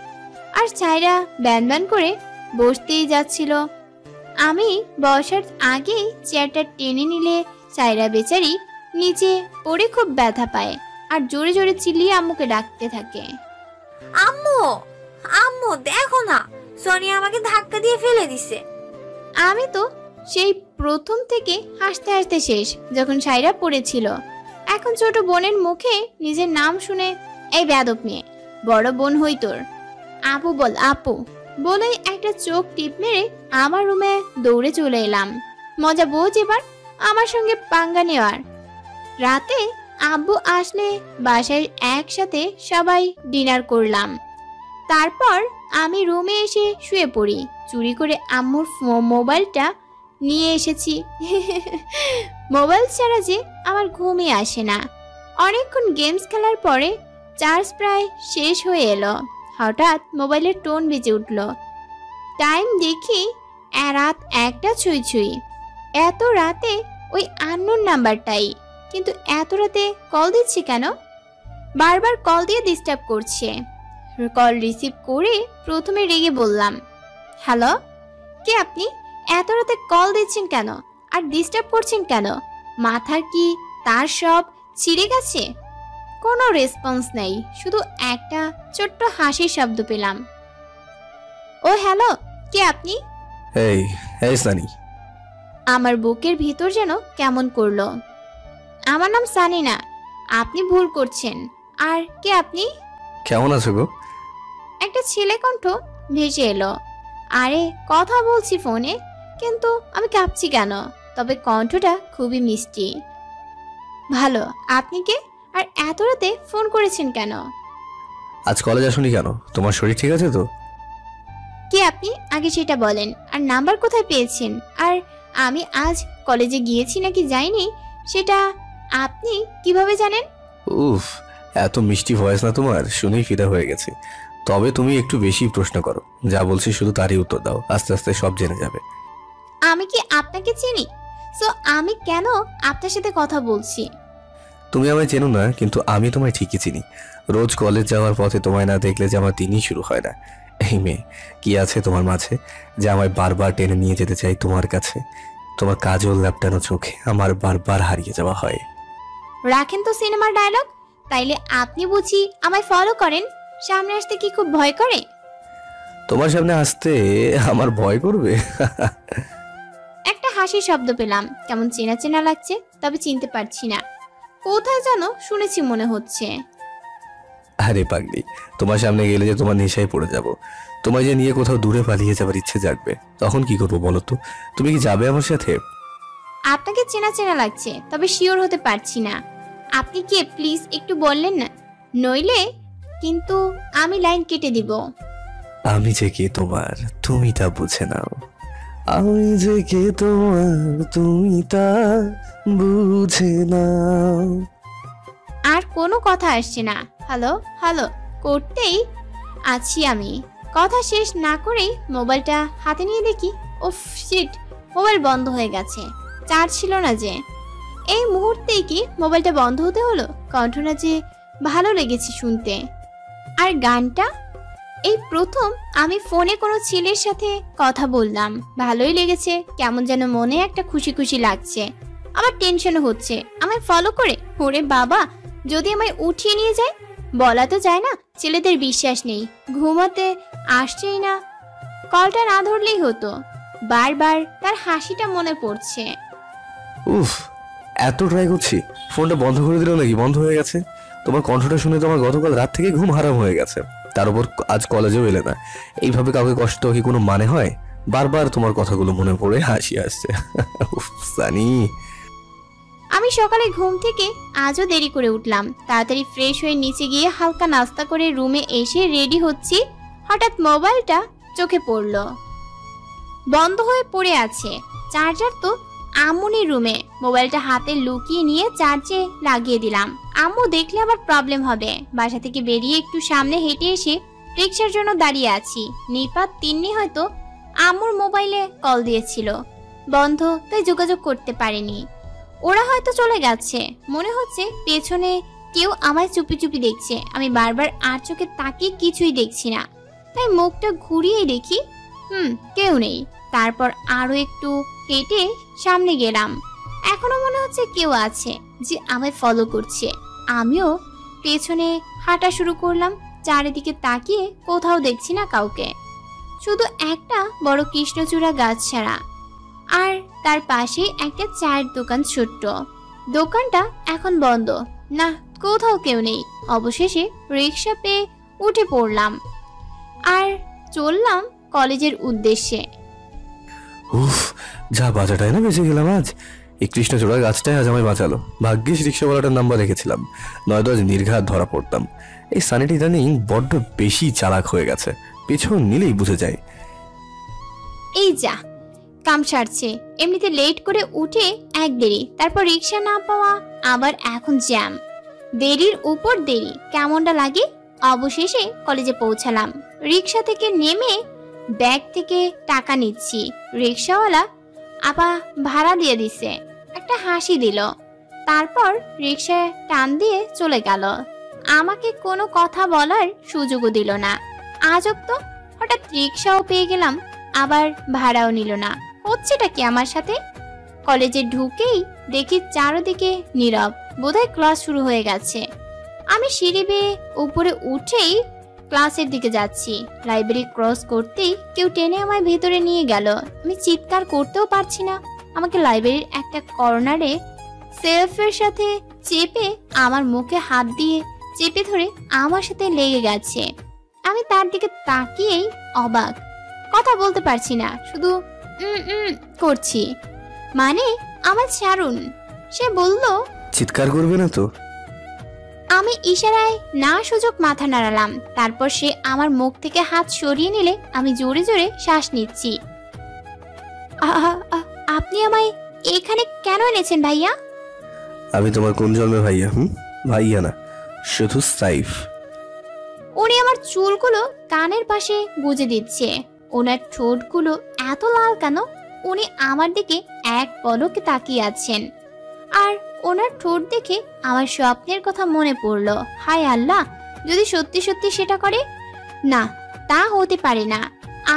আর সাইরা ব্যান ব্যান করে বসতেই যাচ্ছিল। আমি বসার আগে চেয়ারটা টেনে নিলে সাইরা বেচারি নিচে পড়ে খুব ব্যথা পায় আর জোরে জোরে চিল্লিয়ে আম্মুকে ডাকতে থাকে। আম্মু, আম্মু দেখো না, সোনিয়া আমাকে ধাক্কা দিয়ে ফেলে দিছে। আমি তো সেই প্রথম থেকে হাসতে হাসতে শেষ যখন সাইরা পড়েছিল। এখন ছোট বোনের মুখে নিজের নাম শুনে, এই বেয়াদব মেয়ে, বড় বোন হই তোর, আপু বল আপু বলে একটা চোখ টিপ মেরে আমার রুমে দৌড়ে চলে এলাম। মজা বোঝ এবার আমার সঙ্গে পাঙ্গা নেওয়ার। রাতে আব্বু আসলে বাসায় একসাথে সবাই ডিনার করলাম। তারপর আমি রুমে এসে শুয়ে পড়ি। চুরি করে আম্মুর মোবাইলটা নিয়ে এসেছি। মোবাইল ছাড়া যে আমার ঘুমই আসে না। অনেকক্ষণ গেমস খেলার পরে চার্জ প্রায় শেষ হয়ে এলো। হঠাৎ মোবাইলের টোন বেজে উঠল। টাইম দেখি রাত 1টা ছুঁই ছুঁই। এত রাতে ওই আননোন নাম্বারটাই, কিন্তু এত রাতে কল দিচ্ছে কেন? বারবার কল দিয়ে ডিস্টার্ব করছে। কল রিসিভ করে প্রথমে রেগে বললাম, হ্যালো, কে আপনি? এত রাতে কল দিচ্ছেন কেন আর ডিস্টার্ব করছেন কেন? মাথার কি তার সব ছিঁড়ে গেছে? কোনো রেসপন্স নেই, শুধু একটা ছোট্ট হাসির শব্দ পেলাম। ও হ্যালো, কে আপনি? এই সানি। আমার বুকের ভিতর যেন কেমন করলো। আমার নাম সানি না, আপনি ভুল করছেন। আর কে আপনি? কেমন আছো গো? একটা ছেলে কণ্ঠ ভেসে এলো। আরে কথা বলছি ফোনে, কিন্তু আমি কাঁপছি কেন? তবে কণ্ঠটা খুবই মিষ্টি। ভালো, আপনি কে? আর এত রাতে ফোন করেছেন কেন? আজ কলেজ আসুনি কেন? তোমার শরীর ঠিক আছে তো? কে আপনি আগে সেটা বলেন, আর নাম্বার কোথায় পেয়েছেন? আর আমি আজ কলেজে গিয়েছি নাকি যাইনি সেটা আপনি কিভাবে জানেন? উফ, এত মিষ্টি ভয়েস না তোমার, শুনেই ফিদা হয়ে গেছে। তবে তুমি একটু বেশি প্রশ্ন করো, যা বলছি শুধু তারই উত্তর দাও, আস্তে আস্তে সব জেনে যাবে। আমি কি আপনাকে চিনি? সো আমি কেন আপনার সাথে কথা বলছি? তুমি আমায় চেনো না, কিন্তু আমি তোমায় ঠিকই চিনি। রোজ কলেজ যাওয়ার পথে তোমায় না দেখলে যে আমার দিনই শুরু হয় না। এই মেয়ে, কি আছে তোমার মাঝে যে আমায় বারবার টেনে নিয়ে যেতে চাই তোমার কাছে? তোমার কাজল ল্যাপটানো চোখে আমার বারবার হারিয়ে যাওয়া হয়। রাখেন তো সিনেমার ডায়লগ। তাইলে আপনি বুঝি আমায় ফলো করেন? সামনে আসতে কি খুব ভয় করে? তোমার সামনে আসতে আমার ভয় করবে? একটা হাসির শব্দ পেলাম, কেমন চেনা চেনা লাগছে, তবে চিনতে পারছি না। কোথায় যেন শুনেছি মনে হচ্ছে। আরে পাগলি, তোমার সামনে গেলে যে তোমার নেশায় পড়ে যাব। তোমায় যে নিয়ে কোথাও দূরে পালিয়ে যাবার ইচ্ছে জাগবে, তখন কি করবো বলো তো? তুমি কি যাবে আমার সাথে? আপনাকে চেনা চেনা লাগছে, তবে শিওর হতে পারছি না। আপনি কে প্লিজ একটু বললেন না, নইলে কিন্তু আমি লাইন কেটে দিব। আমি যে কে তোমার তুমি তা বুঝে নাও। আমি যে কে তোমার তুমি তা বুঝে নাও। আর কোনো কথা আসছে না। হ্যালো হ্যালো করতেই আছি আমি। কথা শেষ না করেই মোবাইলটা হাতে নিয়ে দেখি, ওফ শিট, মোবাইল বন্ধ হয়ে গেছে। চার্জ ছিল না যে। এই মুহূর্তেই কি মোবাইলটা বন্ধ হতে হলো? কণ্ঠটা যে ভালো লেগেছে শুনতে। আর গানটা, এই প্রথম আমি ফোনে কোনো ছেলের সাথে কথা বললাম, ভালোই লেগেছে। কেমন যেন মনে একটা খুশি খুশি লাগছে, আবার টেনশনও হচ্ছে। আমায় ফলো করে, ওরে বাবা, যদি আমায় উঠিয়ে নিয়ে যায়। বলা তো যায় না, ছেলেদের বিশ্বাস নেই। ঘুমাতে আসছেই না, কলটা না ধরলেই হতো। বারবার তার হাসিটা মনে পড়ছে। উফ, এত ট্রাই করছি, ফোনটা বন্ধ করে দিল নাকি? বন্ধ হয়ে গেছে। তোমার কণ্ঠটা শুনে তো আমার গতকাল রাত থেকে ঘুম হারাম হয়ে গেছে। তার উপর আজ কলেজেও এলে না। এইভাবে কাউকে কষ্ট কি কোনো মানে হয়? বারবার তোমার কথাগুলো মনে পড়ে হাসি আসছে। উফ সানি। আমি সকালে ঘুম থেকে আজও দেরি করে উঠলাম। তাড়াতাড়ি ফ্রেশ হয়ে নিচে গিয়ে হালকা নাস্তা করে রুমে এসে রেডি হচ্ছি। হঠাৎ মোবাইলটা চোখে পড়ল, বন্ধ হয়ে পড়ে আছে। চার্জার তো আম্মুনির রুমে। মোবাইলটা হাতে লুকিয়ে নিয়ে চার্জে লাগিয়ে দিলাম। আম্মু দেখলে আবার প্রবলেম হবে। বাসা থেকে বেরিয়ে একটু সামনে হেঁটে এসে রিক্সার জন্য দাঁড়িয়ে আছি। নিপাত তিন্নি হয়তো আম্মুর মোবাইলে কল দিয়েছিল, বন্ধ, তাই যোগাযোগ করতে পারেনি। ওরা হয়তো চলে গেছে। মনে হচ্ছে পেছনে কেউ আমায় চুপি চুপি দেখছে। আমি বারবার আর চোখে তাকিয়ে কিছুই দেখছি না, তাই মুখটা ঘুরিয়ে দেখি, কেউ নেই। তারপর আরো একটু হেঁটে সামনে গেলাম। এখনো মনে হচ্ছে কেউ আছে যে আমায় ফলো করছে। আমিও পেছনে হাঁটা শুরু করলাম। চারিদিকে তাকিয়ে কোথাও দেখছি না কাউকে, শুধু একটা বড় কৃষ্ণচূড়া গাছ ছাড়া। আর তার পাশে একটা চায়ের দোকান, ছোট্ট দোকানটা এখন বন্ধ। না, কোথাও কেউ নেই। অবশেষে রিক্সা পেয়ে উঠে পড়লাম আর চললাম কলেজের উদ্দেশ্যে। উফ, যা বাজাটাই না বেঁচে গেলাম আজ। এই কৃষ্ণচূড়া গাছটাই আজ আমায় বাঁচালো। ভাগ্যিস রিক্সাওয়ালাটার নাম্বার রেখেছিলাম, নয়তো আজ নির্ঘাত ধরা পড়তাম। এই সানিটি ইদানিং বড্ড বেশি চালাক হয়ে গেছে, পেছন নিলেই বুঝে যায়। এই যা কাম সারছে। এমনিতে লেট করে উঠে এক দেরি, তারপর রিক্সা না পাওয়া, আবার এখন জ্যাম, দেরির উপর দেরি, কেমনটা লাগে। অবশেষে কলেজে পৌঁছালাম। রিক্সা থেকে নেমে ব্যাগ থেকে টাকা নিচ্ছি। রিক্সাওয়ালা আপা ভাড়া দিয়ে দিছে, একটা হাসি দিল। তারপর রিক্সায় টান দিয়ে চলে গেল। আমাকে কোনো কথা বলার সুযোগও দিল না। আজব তো, হঠাৎ রিক্সাও পেয়ে গেলাম, আবার ভাড়াও নিল না। হচ্ছেটা কি আমার সাথে? কলেজে ঢুকেই দেখি চারদিকে নীরব, বোধহয় ক্লাস শুরু হয়ে গেছে। আমি সিঁড়ি বেয়ে উপরে উঠেই ক্লাসের দিকে যাচ্ছি। লাইব্রেরি ক্রস করতেই কেউ টেনে আমায় ভেতরে নিয়ে গেল। আমি চিৎকার করতেও পারছি না। আমাকে লাইব্রেরির একটা কর্নারে সেলফের সাথে চেপে আমার মুখে হাত দিয়ে চেপে ধরে আমার সাথে লেগে গেছে। আমি তার দিকে তাকিয়েই অবাক, কথা বলতে পারছি না, শুধু করছি। মানে আমার ছাড়ুন। সে বলল, চিৎকার করবে না তো? আমি ইশারায় না সুযোগ মাথা নাড়ালাম। তারপর সে আমার মুখ থেকে হাত সরিয়ে নিলে আমি জোরে জোরে শ্বাস নিচ্ছি। আপনি আমায় এখানে কেন এনেছেন ভাইয়া? আমি তোমার কোন জন্মে ভাইয়া? ভাইয়া না, শুধু সাইফ। উনি আমার চুলগুলো কানের পাশে গুজে দিচ্ছে। ওনার ঠোঁটগুলো এত লাল কেন? উনি আমার দিকে এক পলকে তাকিয়ে আছেন। আর ওনার ঠোঁট দেখে আমার স্বপ্নের কথা মনে পড়লো। হায় আল্লাহ, যদি সত্যি সত্যি সেটা করে। না, তা হতে পারে না।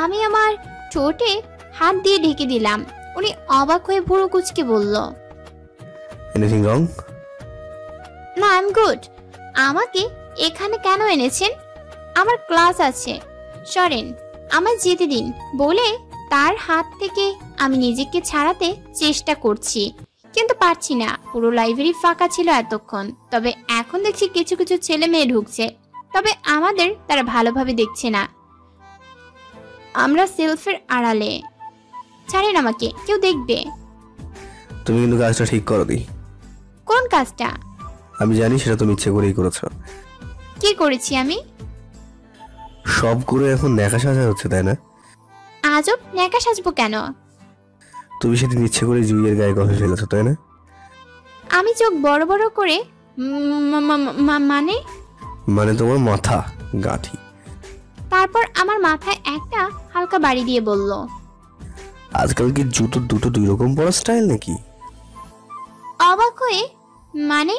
আমি আমার ঠোঁটে হাত দিয়ে ঢেকে দিলাম। উনি অবাক হয়ে ভুরু কুঁচকে বলল, এনিথিং রং? না, আই এম গুড। আমাকে এখানে কেন এনেছেন? আমার ক্লাস আছে, সরেন। আমায় যেতে দিন বলে তার হাত থেকে আমি নিজেকে ছাড়াতে চেষ্টা করছি, কিন্তু পারছি না। পুরো লাইব্রেরি ফাঁকা ছিল এতক্ষণ, তবে এখন দেখছি কিছু কিছু ছেলে মেয়ে ঢুকছে, তবে আমাদের তারা ভালোভাবে দেখছে না। আমরা সেলফের আড়ালে। ছাড়েন আমাকে, কেউ দেখবে। তুমি কিন্তু কাজটা ঠিক করোনি। কোন কাজটা? আমি জানি সেটা তুমি ইচ্ছে করেই করেছো। কি করেছি আমি? সব করে এখন ন্যাকা সাজা হচ্ছে, তাই না? আজব, ন্যাকা সাজবো কেন? তুমি সেদিন ইচ্ছে করে জুইয়ের গায়ে কথা ফেলেছো, তাই না? আমি চোখ বড় বড় করে মানে মানে তোমার মাথা গাঁঠি। তারপর আমার মাথায় একটা হালকা বাড়ি দিয়ে বলল, আজকাল কি জুতো দুটো দুই রকম পরা স্টাইল নাকি? অবাক হয়ে মানে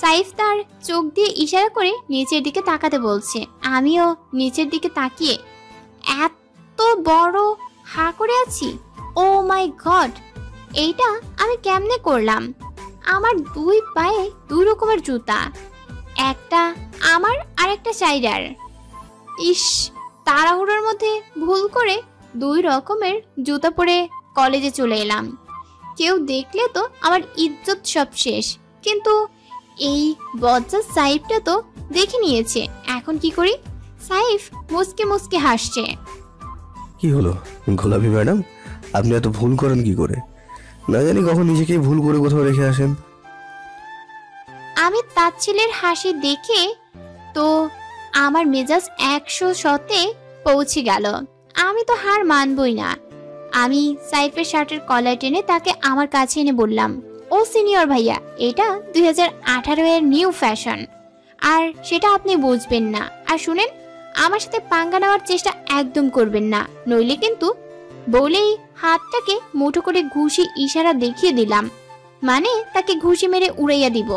সাইফ তার চোখ দিয়ে ইশারা করে নিচের দিকে তাকাতে বলছে। আমিও নিচের দিকে তাকিয়ে এত বড় হা করে আছি। ও মাই গড, এইটা আমি কেমনে করলাম? আমার দুই পায়ে দুই রকমের জুতা, একটা আমার আর একটা সাইডার। ইস, তাড়াহুড়োর মধ্যে ভুল করে দুই রকমের জুতা পরে কলেজে চলে এলাম। কেউ দেখলে তো আমার ইজ্জত সব শেষ। কিন্তু এই বজ্জাত সাইফটা তো দেখে নিয়েছে, এখন কি করি? সাইফ মুসকে মুসকে হাসছে। কি হলো গোলাপি ম্যাডাম, আপনি এত ভুল করেন কি করে? না জানি কখন নিজেকে ভুল করে কোথাও রেখে আসেন। আমি তাচ্ছিলের হাসি দেখে তো আমার মেজাজ 100 পৌঁছে গেল। আমি তো হার মানবই না। আমি সাইফের শার্টের কলার টেনে তাকে আমার কাছে এনে বললাম, ও সিনিয়র ভাইয়া, এটা 2018 এর নিউ ফ্যাশন, আর সেটা আপনি বুঝবেন না। আর শুনেন, আমার সাথে পাঙ্গা নেওয়ার চেষ্টা একদম করবেন না, নইলে কিন্তু। বলেই হাতটাকে মুঠো করে ঘুষি ইশারা দেখিয়ে দিলাম, মানে তাকে ঘুষি মেরে উড়াইয়া দিব।